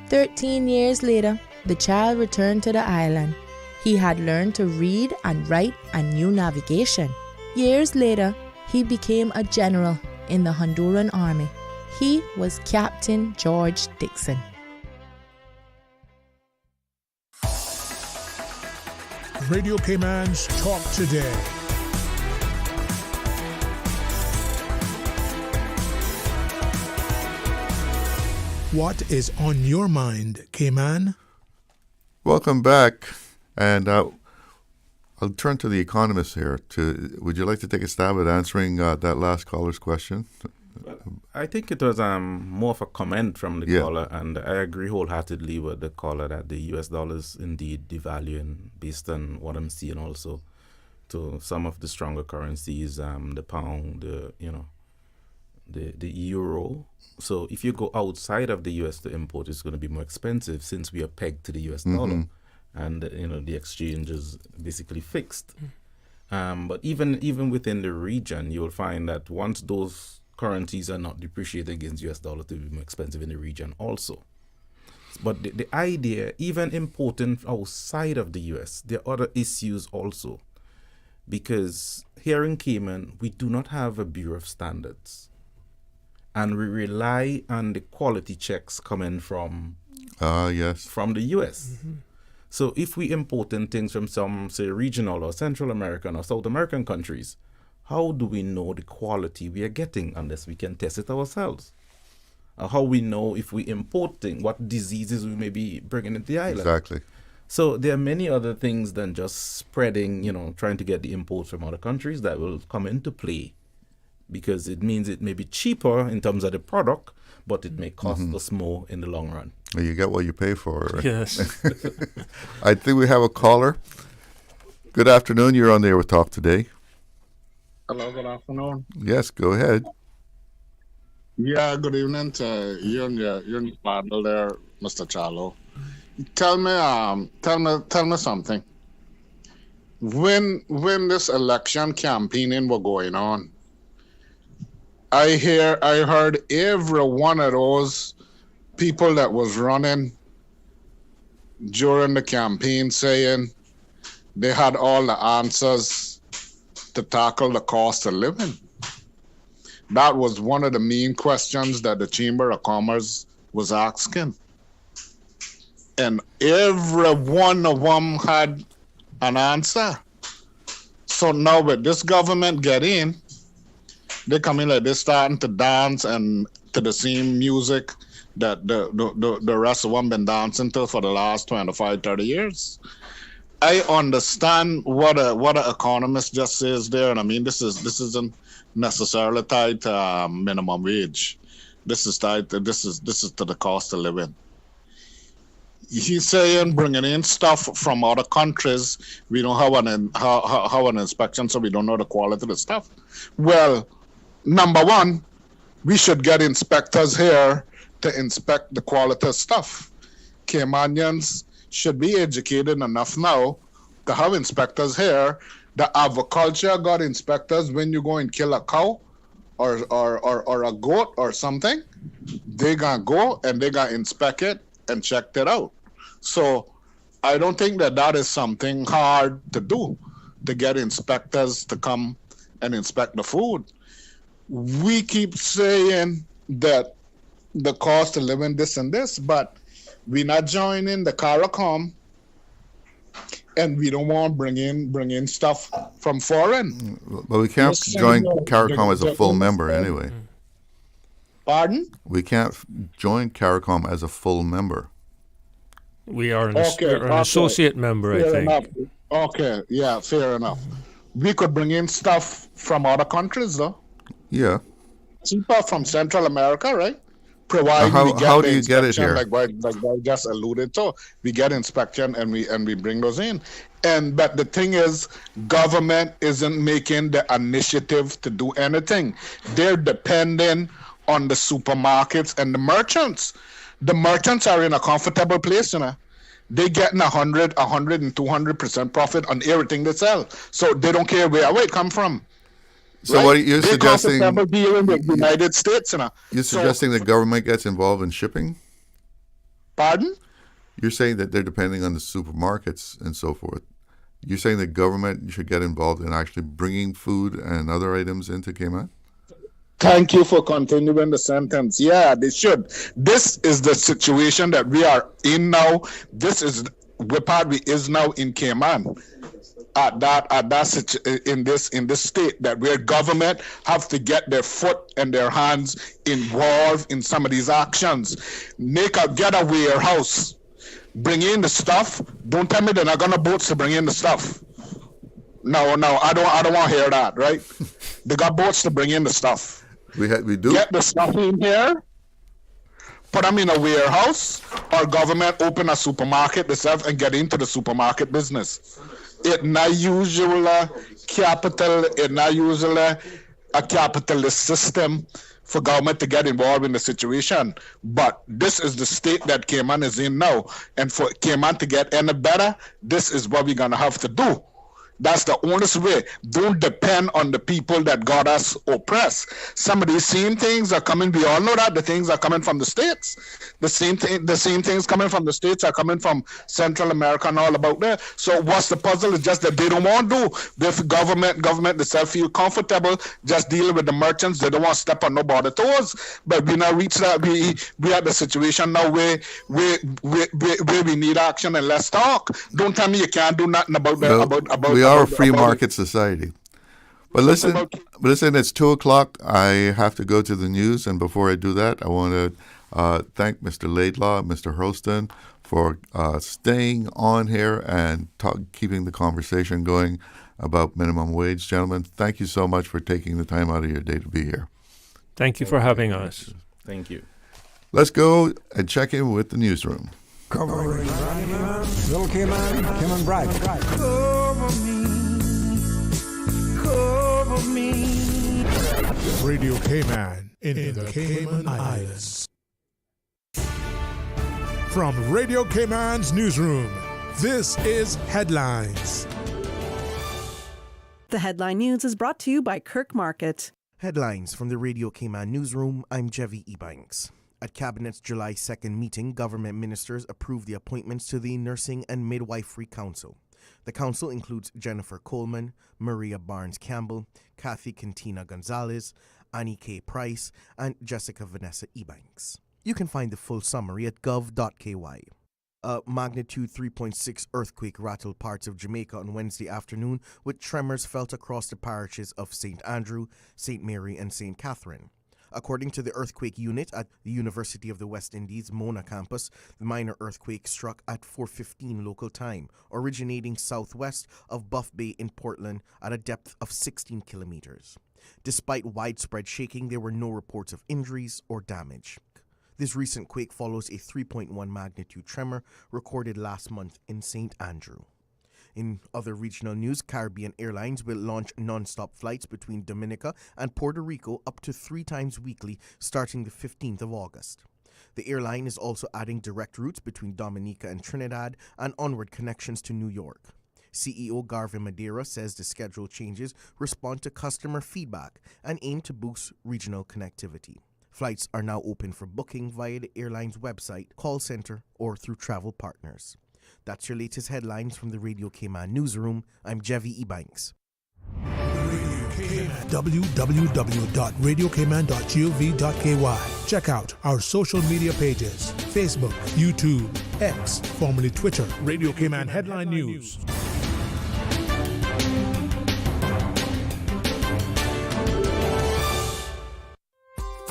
13 years later, the child returned to the island. He had learned to read and write and knew navigation. Years later, he became a general in the Honduran army. He was Captain George Dixon. Radio Cayman's Talk Today. What is on your mind, Cayman? Welcome back. And I'll turn to the economist here. Would you like to take a stab at answering that last caller's question? I think it was more of a comment from the caller, and I agree wholeheartedly with the caller that the U.S. dollar is indeed devaluing based on what I'm seeing also to some of the stronger currencies, the pound, the euro. So if you go outside of the U.S. to import, it's going to be more expensive since we are pegged to the U.S. dollar, and the exchange is basically fixed. But even within the region, you'll find that once those currencies are not depreciated against US dollar, to be more expensive in the region also. But the idea, even importing outside of the US, there are other issues also. Because here in Cayman, we do not have a Bureau of Standards. And we rely on the quality checks coming from from the US. Mm-hmm. So if we importing things from some, say, regional or Central American or South American countries, how do we know the quality we are getting unless we can test it ourselves? How we know if we importing, what diseases we may be bringing into the island? Exactly. So there are many other things than just spreading, trying to get the imports from other countries that will come into play, because it means it may be cheaper in terms of the product, but it may cost us more in the long run. Well, you get what you pay for, right? Yes. I think we have a caller. Good afternoon. You're on the air with Talk Today. Hello, good afternoon. Yes, go ahead. Yeah, good evening to you and your panel there, Mr. Charlo. Tell me something. When this election campaigning was going on, I heard every one of those people that was running during the campaign saying they had all the answers to tackle the cost of living. That was one of the main questions that the Chamber of Commerce was asking. And every one of them had an answer. So now with this government get in, they come in like they're starting to dance and to the same music that the rest of them been dancing to for the last 25, 30 years. I understand what an economist just says there, and I mean this isn't necessarily tied to minimum wage, This is tied. This is to the cost of living. He's saying bringing in stuff from other countries. We don't have an inspection, so we don't know the quality of the stuff. Well, number one, we should get inspectors here to inspect the quality of stuff. Caymanians should be educated enough now to have inspectors here. The agriculture got inspectors when you go and kill a cow or a goat or something. They gonna go and they gonna inspect it and check it out. So I don't think that is something hard to do, to get inspectors to come and inspect the food. We keep saying that the cost of living this and this, but we're not joining the CARICOM, and we don't want to bring in stuff from foreign. But we can't join CARICOM as a full member anyway. Pardon? We can't join CARICOM as a full member. We are an associate member, I think. Enough. Okay, yeah, fair enough. We could bring in stuff from other countries, though. Yeah. Cheaper from Central America, right? Provided how do you get it here? Like I just alluded to, we get inspection and we bring those in. But the thing is, government isn't making the initiative to do anything. They're depending on the supermarkets and the merchants. The merchants are in a comfortable place, you know. They getting 100 and 200% profit on everything they sell. So they don't care where it come from. So right? what you're suggesting? Comfortable deal in the United States, you know. You're suggesting the government gets involved in shipping? Pardon? You're saying that they're depending on the supermarkets and so forth. You're saying the government should get involved in actually bringing food and other items into Cayman? Thank you for continuing the sentence. Yeah, they should. This is the situation that we are in now. This is where part we is now in Cayman. In this state that where government have to get their foot and their hands involved in some of these actions. Get a warehouse, bring in the stuff. Don't tell me they're not gonna boats to bring in the stuff. No, I don't want to hear that. Right? They got boats to bring in the stuff. We do. Get the stuff in here, put them in a warehouse, or government open a supermarket themselves and get into the supermarket business. It's not usually capital, it's not usually a capitalist system for government to get involved in the situation. But this is the state that Cayman is in now. And for Cayman to get any better, this is what we're going to have to do. That's the honest way. Don't depend on the people that got us oppressed. Some of these same things are coming. We all know that the things are coming from the States. The same things coming from the States are coming from Central America and all about there. So what's the puzzle? It's just that they don't want to do. The government themselves feel comfortable just dealing with the merchants. They don't want to step on nobody's toes. But we now reach that. We at the situation now where we need action and let's talk. Don't tell me you can't do nothing about that. We are a free market society. But listen, it's 2:00. I have to go to the news, and before I do that, I want to thank Mr. Laidlaw, Mr. Hurlston, for staying on here and keeping the conversation going about minimum wage. Gentlemen, thank you so much for taking the time out of your day to be here. Thank you for having us. Thank you. Let's go and check in with the newsroom. Covering Little Cayman, Cayman Bragg. Cover me. Radio Cayman in the Cayman Islands. From Radio Cayman's newsroom, this is Headlines. The Headline News is brought to you by Kirk Market. Headlines from the Radio Cayman newsroom. I'm Jevi Ebanks. At Cabinet's July 2nd meeting, government ministers approved the appointments to the Nursing and Midwifery Council. The council includes Jennifer Coleman, Maria Barnes-Campbell, Kathy Cantina Gonzalez, Annie K. Price, and Jessica Vanessa Ebanks. You can find the full summary at gov.ky. A magnitude 3.6 earthquake rattled parts of Jamaica on Wednesday afternoon, with tremors felt across the parishes of St. Andrew, St. Mary, and St. Catherine. According to the earthquake unit at the University of the West Indies Mona campus, the minor earthquake struck at 4:15 local time, originating southwest of Buff Bay in Portland at a depth of 16 kilometers. Despite widespread shaking, there were no reports of injuries or damage. This recent quake follows a 3.1 magnitude tremor recorded last month in St. Andrew. In other regional news, Caribbean Airlines will launch non-stop flights between Dominica and Puerto Rico up to 3 times weekly starting the 15th of August. The airline is also adding direct routes between Dominica and Trinidad and onward connections to New York. CEO Garvin Madeira says the schedule changes respond to customer feedback and aim to boost regional connectivity. Flights are now open for booking via the airline's website, call center, or through travel partners. That's your latest headlines from the Radio Cayman newsroom. I'm Jevi Ebanks. www.radiocayman.gov.ky. Check out our social media pages: Facebook, YouTube, X, formerly Twitter, Radio Cayman Headline News.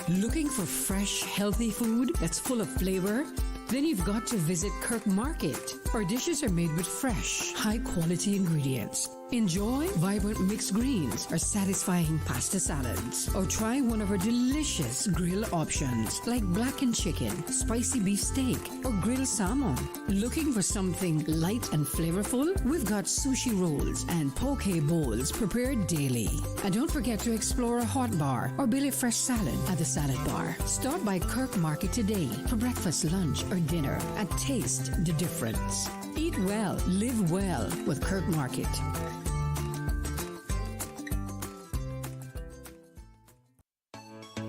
Looking for fresh, healthy food that's full of flavor? Then you've got to visit Kirk Market. Our dishes are made with fresh, high-quality ingredients. Enjoy vibrant mixed greens or satisfying pasta salads. Or try one of our delicious grill options like blackened chicken, spicy beef steak, or grilled salmon. Looking for something light and flavorful? We've got sushi rolls and poke bowls prepared daily. And don't forget to explore a hot bar or Billy Fresh salad at the salad bar. Stop by Kirk Market today for breakfast, lunch, or dinner and taste the difference. Eat well, live well with Kirk Market.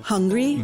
Hungry?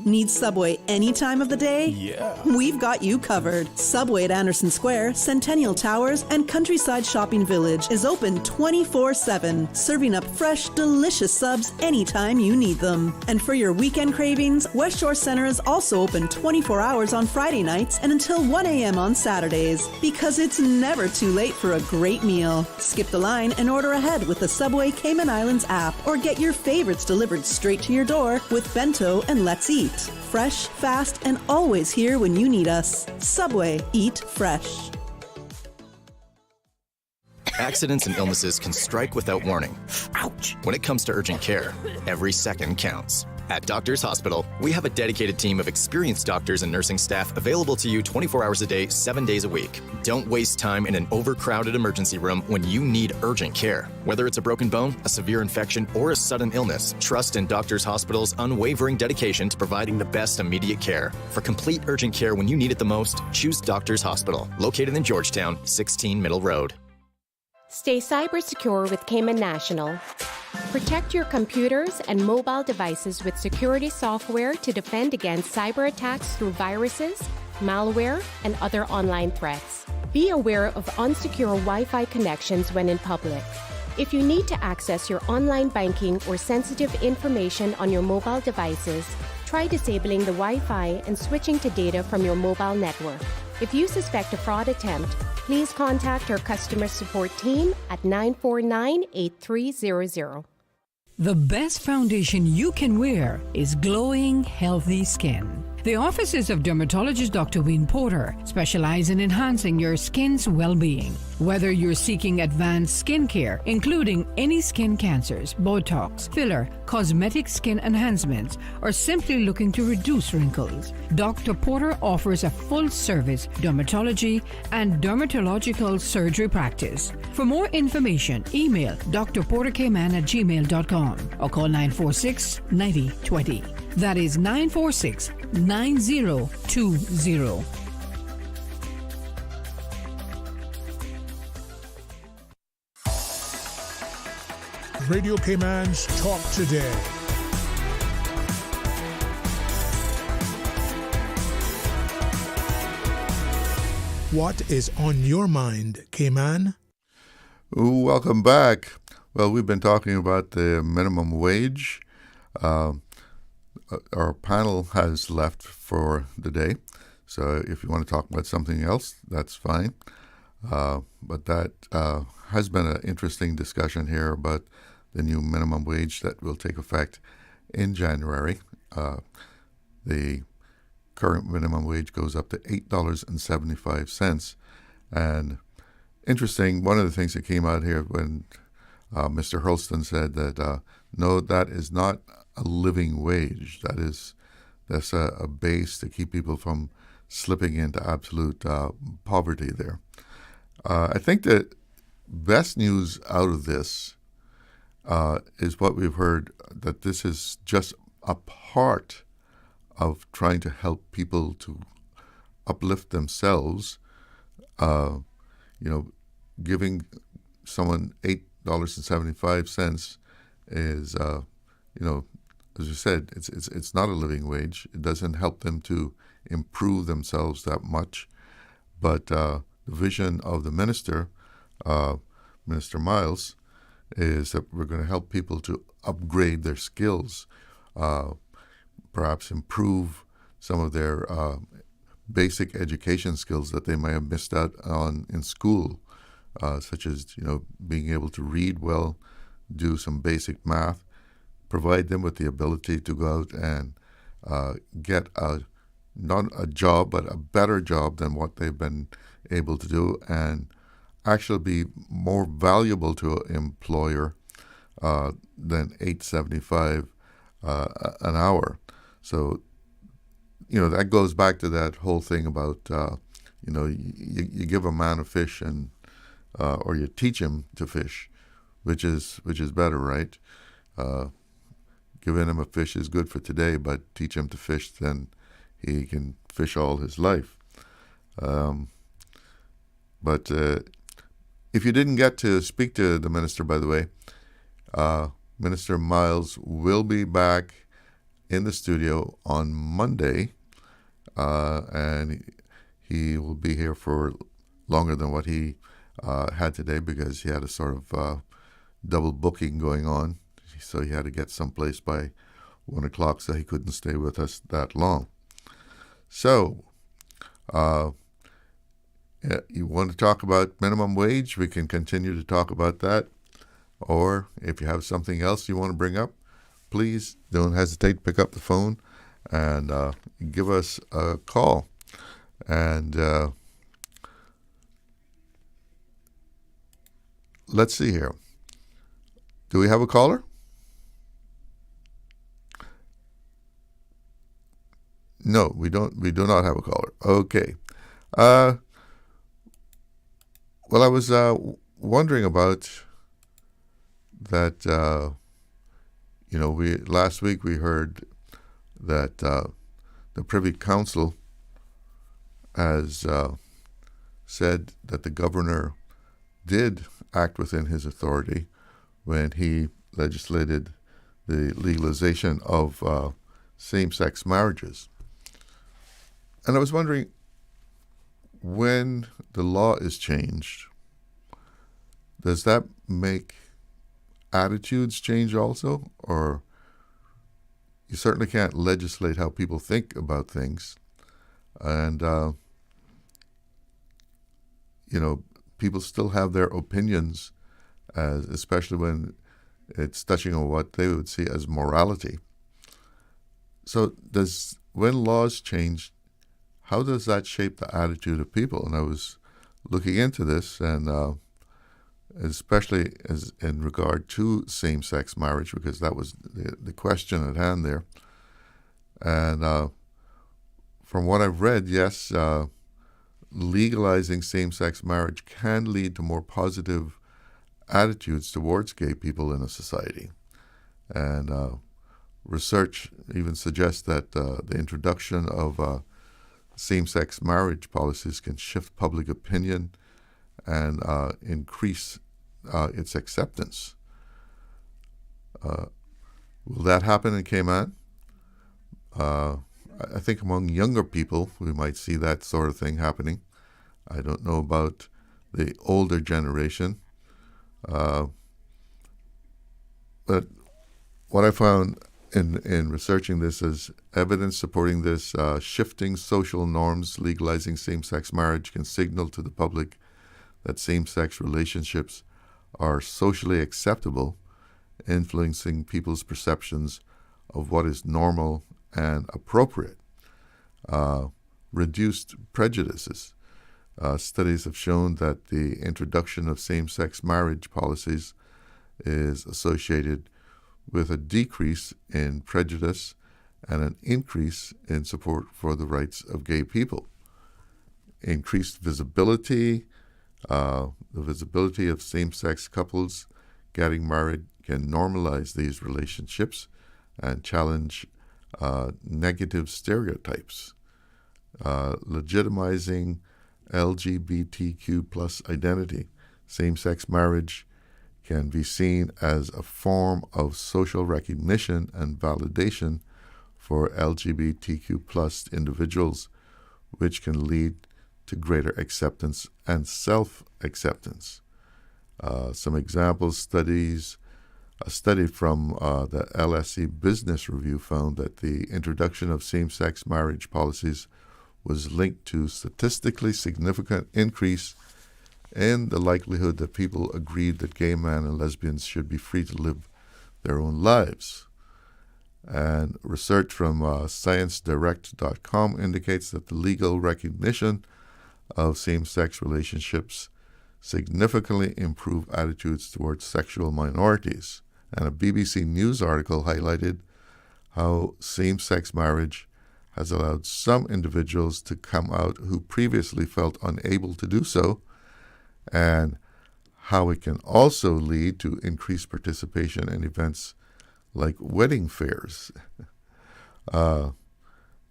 Need Subway any time of the day? Yeah. We've got you covered. Subway at Anderson Square, Centennial Towers, and Countryside Shopping Village is open 24/7, serving up fresh, delicious subs anytime you need them. And for your weekend cravings, West Shore Center is also open 24 hours on Friday nights and until 1 a.m. on Saturdays, because it's never too late for a great meal. Skip the line and order ahead with the Subway Cayman Islands app, or get your favorites delivered straight to your door with Bento and Let's Eat. Fresh, fast, and always here when you need us. Subway, eat fresh. Accidents and illnesses can strike without warning. Ouch! When it comes to urgent care, every second counts. At Doctors Hospital, we have a dedicated team of experienced doctors and nursing staff available to you 24 hours a day, 7 days a week. Don't waste time in an overcrowded emergency room when you need urgent care. Whether it's a broken bone, a severe infection, or a sudden illness, trust in Doctors Hospital's unwavering dedication to providing the best immediate care. For complete urgent care when you need it the most, choose Doctors Hospital, located in Georgetown, 16 Middle Road. Stay cyber secure with Cayman National. Protect your computers and mobile devices with security software to defend against cyber attacks through viruses, malware, and other online threats. Be aware of unsecure Wi-Fi connections when in public. If you need to access your online banking or sensitive information on your mobile devices, try disabling the Wi-Fi and switching to data from your mobile network. If you suspect a fraud attempt, please contact our customer support team at 949-8300. The best foundation you can wear is glowing, healthy skin. The offices of dermatologist Dr. Wayne Porter specialize in enhancing your skin's well-being. Whether you're seeking advanced skin care, including any skin cancers, Botox, filler, cosmetic skin enhancements, or simply looking to reduce wrinkles, Dr. Porter offers a full-service dermatology and dermatological surgery practice. For more information, email drportercayman@gmail.com or call 946-9020. That is 946-9020. Radio Cayman's Talk Today. What is on your mind, Cayman? Welcome back. Well, we've been talking about the minimum wage. Our panel has left for the day, so if you want to talk about something else, that's fine. But that has been an interesting discussion here about the new minimum wage that will take effect in January. The current minimum wage goes up to $8.75. And interesting, one of the things that came out here when Mr. Hurlston said that no, that is not a living wage. That's a base to keep people from slipping into absolute poverty there. I think the best news out of this is what we've heard, that this is just a part of trying to help people to uplift themselves. Giving someone $8.75 is, as you said, it's not a living wage. It doesn't help them to improve themselves that much. But the vision of the minister, Minister Myles, is that we're going to help people to upgrade their skills, perhaps improve some of their basic education skills that they may have missed out on in school, such as being able to read well, do some basic math, provide them with the ability to go out and get not a job, but a better job than what they've been able to do, and actually be more valuable to an employer than $8.75 an hour. So, that goes back to that whole thing about, you give a man a fish and or you teach him to fish, which is better, right? Giving him a fish is good for today, but teach him to fish, then he can fish all his life. But if you didn't get to speak to the minister, by the way, Minister Myles will be back in the studio on Monday, and he will be here for longer than what he had today, because he had a sort of double booking going on. So he had to get someplace by 1 o'clock, so he couldn't stay with us that long. So, you want to talk about minimum wage? We can continue to talk about that. Or if you have something else you want to bring up, please don't hesitate to pick up the phone and give us a call. And let's see here. Do we have a caller? No, we don't. We do not have a caller. Okay. Well, I was wondering about that. Last week we heard that the Privy Council has said that the governor did act within his authority when he legislated the legalization of same-sex marriages. And I was wondering, when the law is changed, does that make attitudes change also? Or you certainly can't legislate how people think about things. And, people still have their opinions, especially when it's touching on what they would see as morality. So when laws change, how does that shape the attitude of people? And I was looking into this, and especially as in regard to same-sex marriage, because that was the question at hand there. And from what I've read, yes, legalizing same-sex marriage can lead to more positive attitudes towards gay people in a society. And research even suggests that the introduction of same-sex marriage policies can shift public opinion and increase its acceptance. Will that happen in Cayman? I think among younger people, we might see that sort of thing happening. I don't know about the older generation. But what I found in researching this is evidence supporting this: shifting social norms, legalizing same-sex marriage can signal to the public that same-sex relationships are socially acceptable, influencing people's perceptions of what is normal and appropriate. Reduced prejudices. Studies have shown that the introduction of same-sex marriage policies is associated with a decrease in prejudice and an increase in support for the rights of gay people. Increased visibility, the visibility of same-sex couples getting married can normalize these relationships and challenge negative stereotypes. Legitimizing LGBTQ plus identity. Same-sex marriage can be seen as a form of social recognition and validation for LGBTQ plus individuals, which can lead to greater acceptance and self-acceptance. Some examples, a study from the LSE Business Review found that the introduction of same-sex marriage policies was linked to statistically significant increase in the likelihood that people agreed that gay men and lesbians should be free to live their own lives. And research from ScienceDirect.com indicates that the legal recognition of same-sex relationships significantly improve attitudes towards sexual minorities. And a BBC News article highlighted how same-sex marriage has allowed some individuals to come out who previously felt unable to do so, and how it can also lead to increased participation in events like wedding fairs.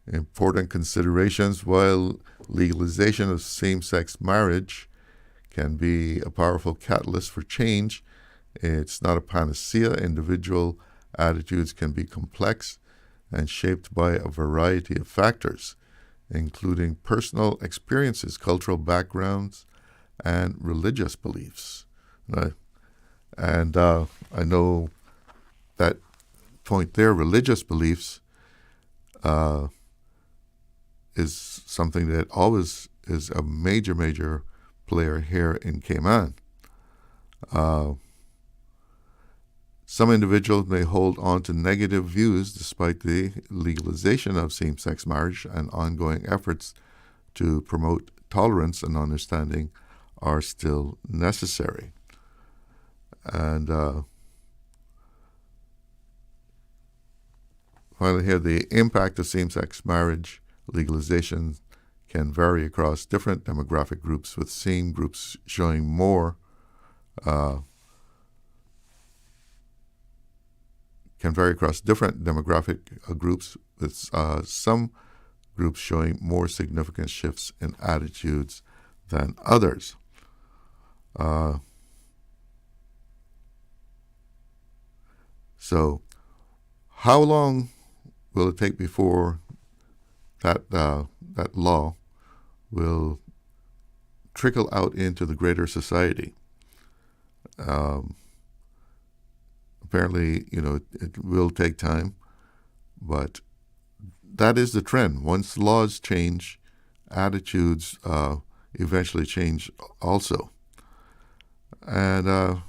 Important considerations: while legalization of same-sex marriage can be a powerful catalyst for change, it's not a panacea. Individual attitudes can be complex and shaped by a variety of factors, including personal experiences, cultural backgrounds, and religious beliefs. Right? And I know that point there, religious beliefs, is something that always is a major player here in Cayman. Some individuals may hold on to negative views despite the legalization of same-sex marriage, and ongoing efforts to promote tolerance and understanding are still necessary. And finally here, the impact of same-sex marriage legalization can vary across different demographic groups, with some groups showing more can vary across different demographic groups, with some groups showing more significant shifts in attitudes than others. So how long will it take before that law will trickle out into the greater society? Apparently, it will take time, but that is the trend. Once laws change, attitudes eventually change also. And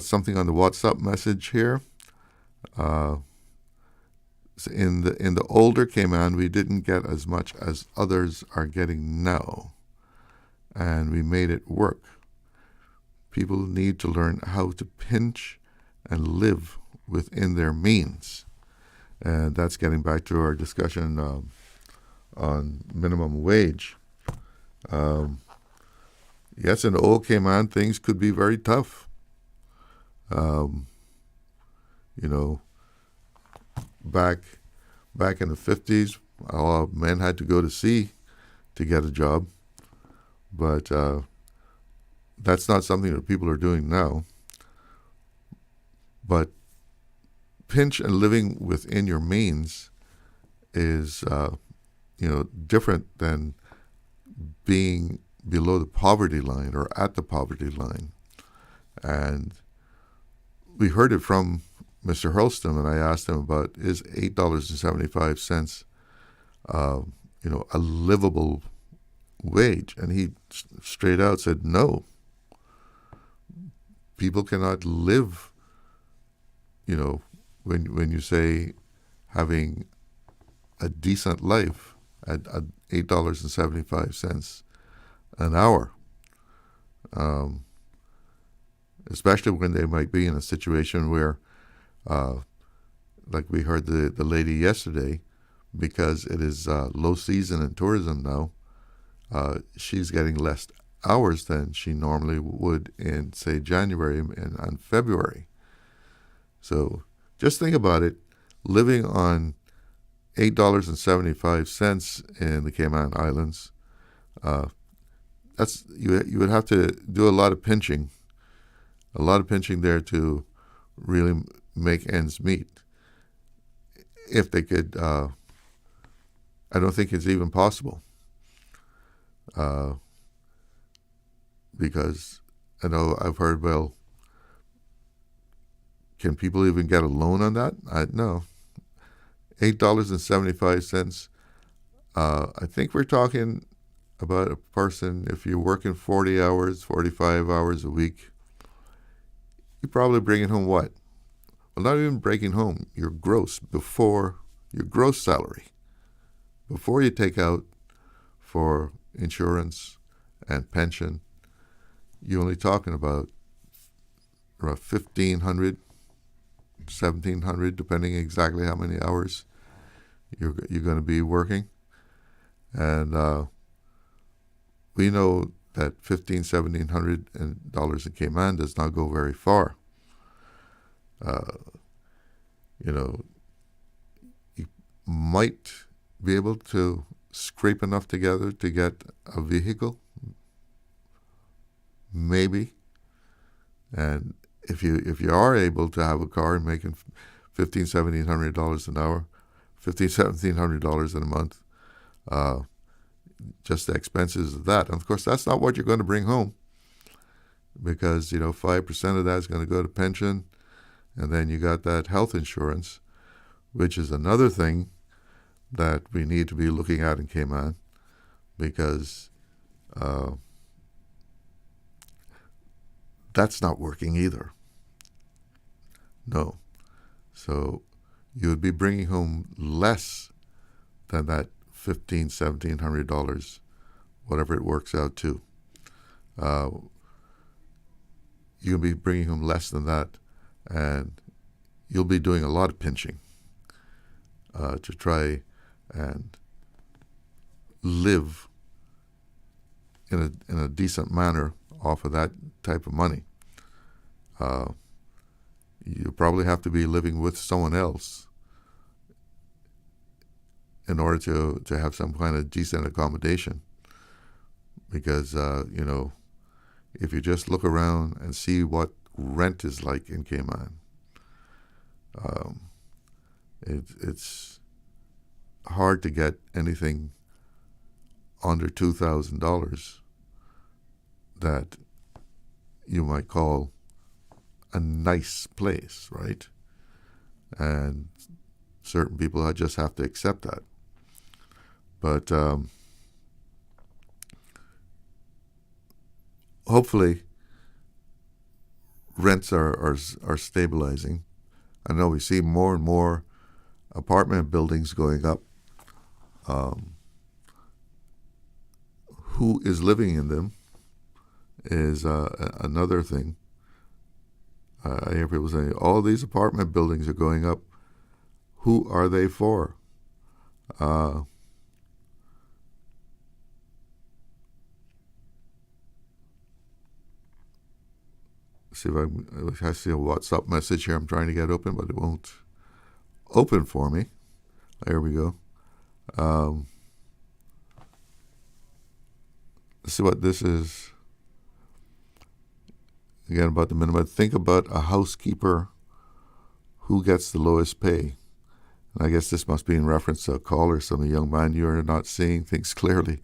something on the WhatsApp message here. So in the older Cayman, we didn't get as much as others are getting now, and we made it work. People need to learn how to pinch and live within their means. And that's getting back to our discussion on minimum wage. Yes, in old Cayman, things could be very tough. Back in the 50s, men had to go to sea to get a job. But that's not something that people are doing now. But pinch and living within your means is, different than being below the poverty line or at the poverty line. And we heard it from Mr. Hurlston, and I asked him about, is $8.75, a livable wage? And he straight out said, no. People cannot live, when you say having a decent life at $8.75 an hour. especially when they might be in a situation where, like we heard the lady yesterday, because it is low season in tourism now, she's getting less hours than she normally would in, say, January and February. So just think about it. Living on $8.75 in the Cayman Islands, that's you would have to do a lot of pinching there to really make ends meet. If they could, I don't think it's even possible. Because I know I've heard, well, can people even get a loan on that? No. $8.75. I think we're talking about a person, if you're working 40 hours, 45 hours a week, you're probably bringing home what? Well, not even breaking home, your gross salary, before you take out for insurance and pension, you're only talking about around $1,500, $1,700, depending exactly how many hours you're going to be working. And we know that $1,500, $1,700 in Cayman does not go very far. You might be able to scrape enough together to get a vehicle, maybe. And if you are able to have a car and making $1,500, $1,700 an hour, $1,500, $1,700 in a month, just the expenses of that. And of course, that's not what you're going to bring home, because 5% of that is going to go to pension, and then you got that health insurance, which is another thing that we need to be looking at in Cayman, because that's not working either. No. So you would be bringing home less than that $1,500, $1,700, whatever it works out to. You'll be bringing home less than that, and you'll be doing a lot of pinching to try and live in a decent manner off of that type of money. You probably have to be living with someone else in order to have some kind of decent accommodation. Because, if you just look around and see what rent is like in Cayman, it's hard to get anything under $2,000 that you might call a nice place, right? And certain people just have to accept that. But hopefully rents are stabilizing. I know we see more and more apartment buildings going up. Who is living in them is another thing. I hear people saying, all these apartment buildings are going up. Who are they for? See if I see a WhatsApp message here I'm trying to get open, but it won't open for me. There we go. Let's see what this is. Again, about the minimum. Think about a housekeeper who gets the lowest pay. And I guess this must be in reference to a caller, some young man, you are not seeing things clearly.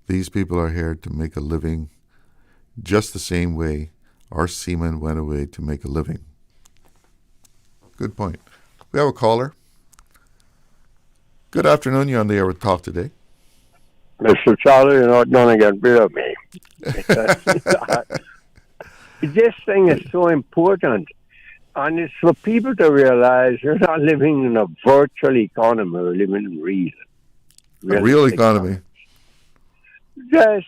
These people are here to make a living just the same way our seamen went away to make a living. Good point. We have a caller. Good afternoon. You're on the air with Talk Today. Mr. Charlie, you're not going to get rid of me. This thing is so important. And it's for people to realize you're not living in a virtual economy, you're living in real. A real economy. Yes.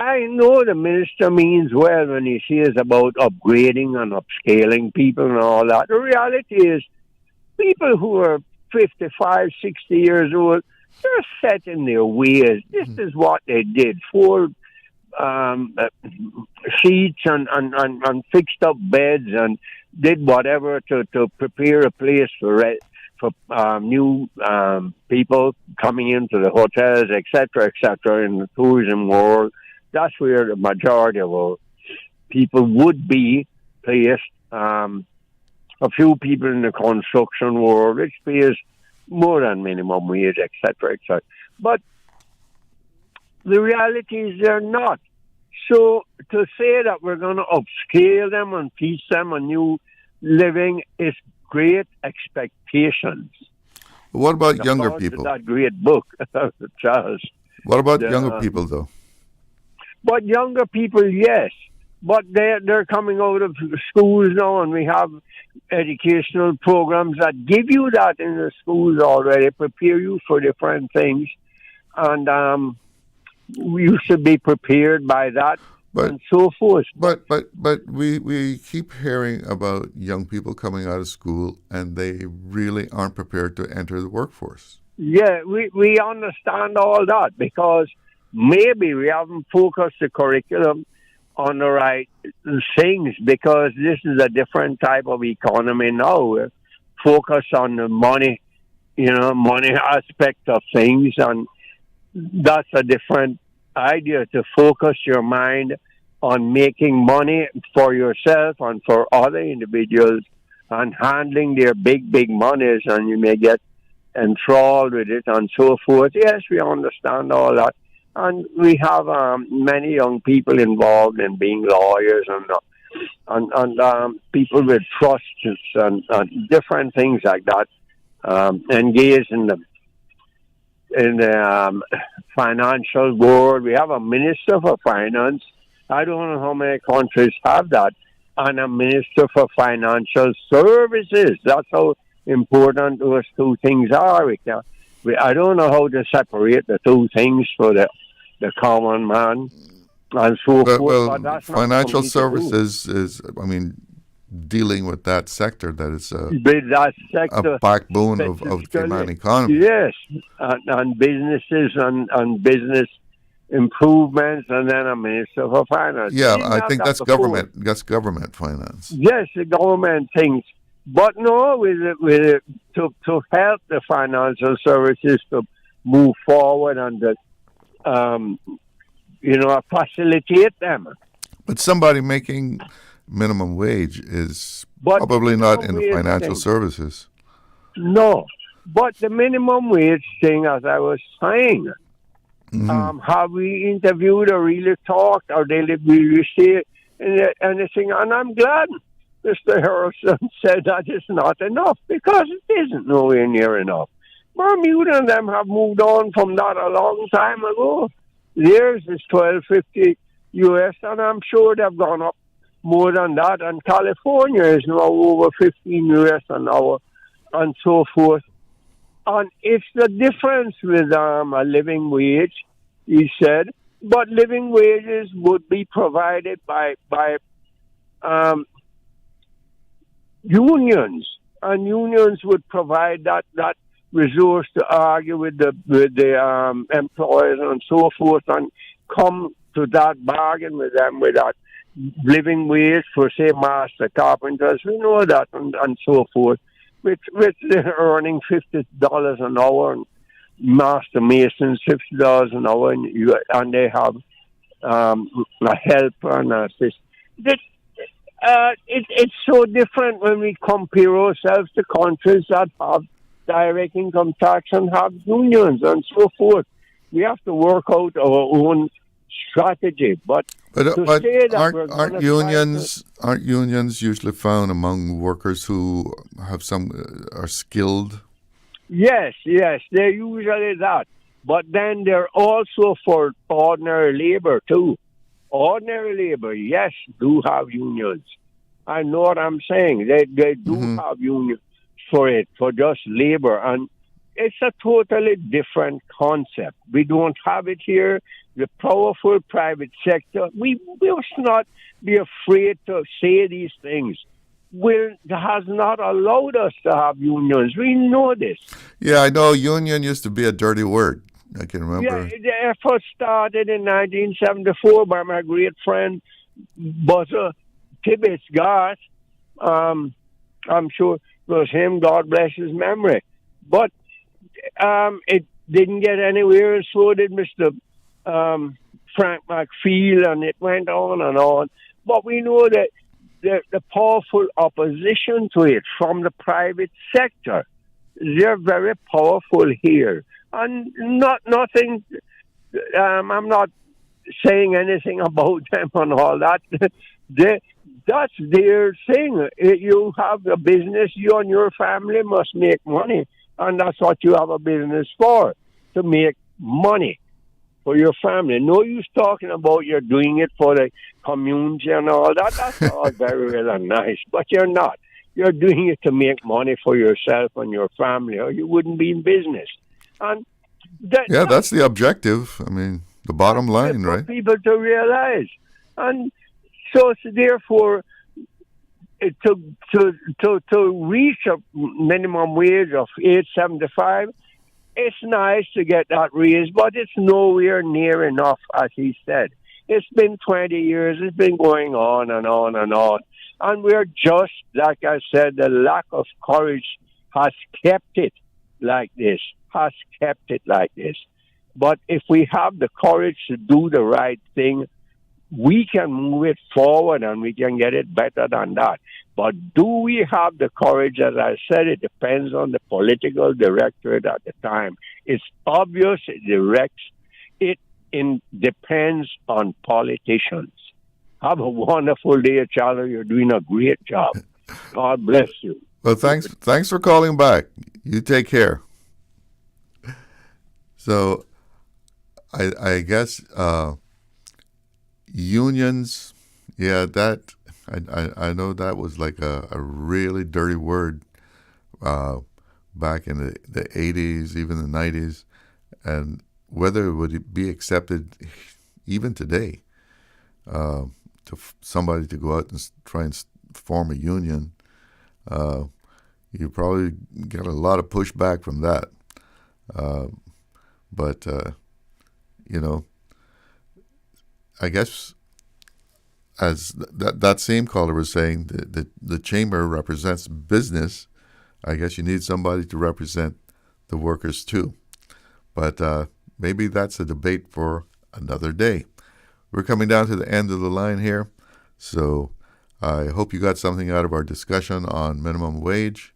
I know the minister means well when he says about upgrading and upscaling people and all that. The reality is, people who are 55, 60 years old, they're set in their ways. This is what they did. Fold sheets and fixed up beds and did whatever to prepare a place for new people coming into the hotels, etc., in the tourism world. That's where the majority of our people would be placed. A few people in the construction world, which pays more than minimum wage, etc., etc. But the reality is they're not. So to say that we're going to upscale them and teach them a new living is great expectations. What about younger people? That great book, Charles. What about younger people, though? But younger people, yes. But they're coming out of schools now, and we have educational programs that give you that in the schools already, prepare you for different things. And you should be prepared by that and so forth. But we keep hearing about young people coming out of school, and they really aren't prepared to enter the workforce. Yeah, we understand all that because maybe we haven't focused the curriculum on the right things because this is a different type of economy now. We're focused on the money, money aspect of things, and that's a different idea, to focus your mind on making money for yourself and for other individuals and handling their big monies, and you may get enthralled with it and so forth. Yes, we understand all that. And we have many young people involved in being lawyers and people with trusts and different things like that, engaged in the financial world. We have a minister for finance. I don't know how many countries have that, and a minister for financial services. That's how important those two things are. I don't know how to separate the two things for the common man and so forth. Well, but financial services is, dealing with that sector that is a backbone of the Cayman economy. Yes, and businesses and business improvements, and then a minister for finance. Yeah, I think that's government. That's government finance. Yes, the government things. But no, to help the financial services to move forward and facilitate them. But somebody making minimum wage is probably not in the financial services. No, but the minimum wage thing, as I was saying, have we interviewed or really talked, or they really say anything? And I'm glad Mr. Hurlston said that it's not enough, because it isn't nowhere near enough. Bermuda and them have moved on from that a long time ago. Theirs is $12.50 US, and I'm sure they've gone up more than that. And California is now over $15 US an hour, and so forth. And it's the difference with a living wage, he said. But living wages would be provided by unions, and unions would provide that resource to argue with the employers and so forth, and come to that bargain with them with that living wage for, say, master carpenters. We know that, and so forth, which they're earning $50 an hour, and master masons $50 an hour, and they have a helper and an assistant. It's so different when we compare ourselves to countries that have direct income tax and have unions and so forth. We have to work out our own strategy. But say that aren't unions usually found among workers who have are skilled? Yes, they're usually that. But then they're also for ordinary labor too. Ordinary labor, yes, do have unions. I know what I'm saying. They do have unions for just labor. And it's a totally different concept. We don't have it here. The powerful private sector, we must not be afraid to say these things. Has not allowed us to have unions. We know this. Yeah, I know union used to be a dirty word. I can remember. Yeah, the effort started in 1974 by my great friend Buzzer Tibbetts Garth. I'm sure it was him, God bless his memory. But it didn't get anywhere, and so did Mr. Frank McFeel, and it went on and on. But we know that the powerful opposition to it from the private sector, they're very powerful here. And nothing, I'm not saying anything about them and all that. That's their thing. You have a business, you and your family must make money. And that's what you have a business for, to make money for your family. No use talking about you're doing it for the community and all that. That's all very well and nice, but you're not. You're doing it to make money for yourself and your family, or you wouldn't be in business. And that's the objective. I mean, the bottom line, right? For people to realize. And so therefore, to reach a minimum wage of $8.75, it's nice to get that raise, but it's nowhere near enough, as he said. It's been 20 years. It's been going on and on and on. And we're just, like I said, the lack of courage has kept it like this, But if we have the courage to do the right thing, we can move it forward and we can get it better than that. But do we have the courage? As I said, it depends on the political directorate at the time. It's obvious, it depends on politicians. Have a wonderful day, Charlie. You're doing a great job. God bless you. Well, thanks for calling back. You take care. So, I guess unions, yeah, that I know that was like a really dirty word back in the 80s, even the 90s, and whether it would be accepted even today to somebody to go out and try and form a union, you probably get a lot of pushback from that. But I guess as that same caller was saying, the chamber represents business. I guess you need somebody to represent the workers too. But maybe that's a debate for another day. We're coming down to the end of the line here, so I hope you got something out of our discussion on minimum wage.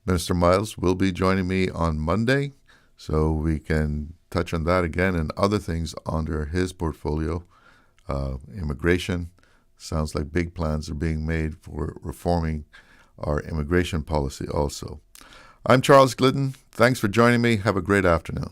Minister Myles will be joining me on Monday, so we can touch on that again and other things under his portfolio. Immigration, sounds like big plans are being made for reforming our immigration policy also. I'm Charles Glidden. Thanks for joining me. Have a great afternoon.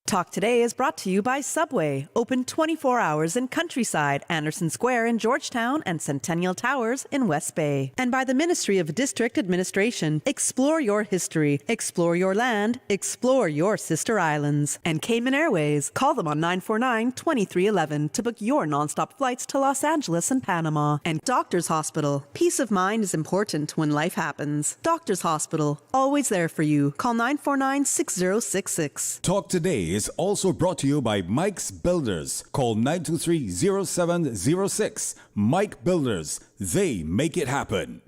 Talk Today is brought to you by Subway, open 24 hours in Countryside, Anderson Square in Georgetown, and Centennial Towers in West Bay. And by the Ministry of District Administration. Explore your history, explore your land, explore your sister islands. And Cayman Airways. Call them on 949-2311 to book your nonstop flights to Los Angeles and Panama. And Doctors Hospital. Peace of mind is important when life happens. Doctors Hospital, always there for you. Call 949-6066. Talk Today is also brought to you by Mike's Builders. Call 923-0706. Mike Builders. They make it happen.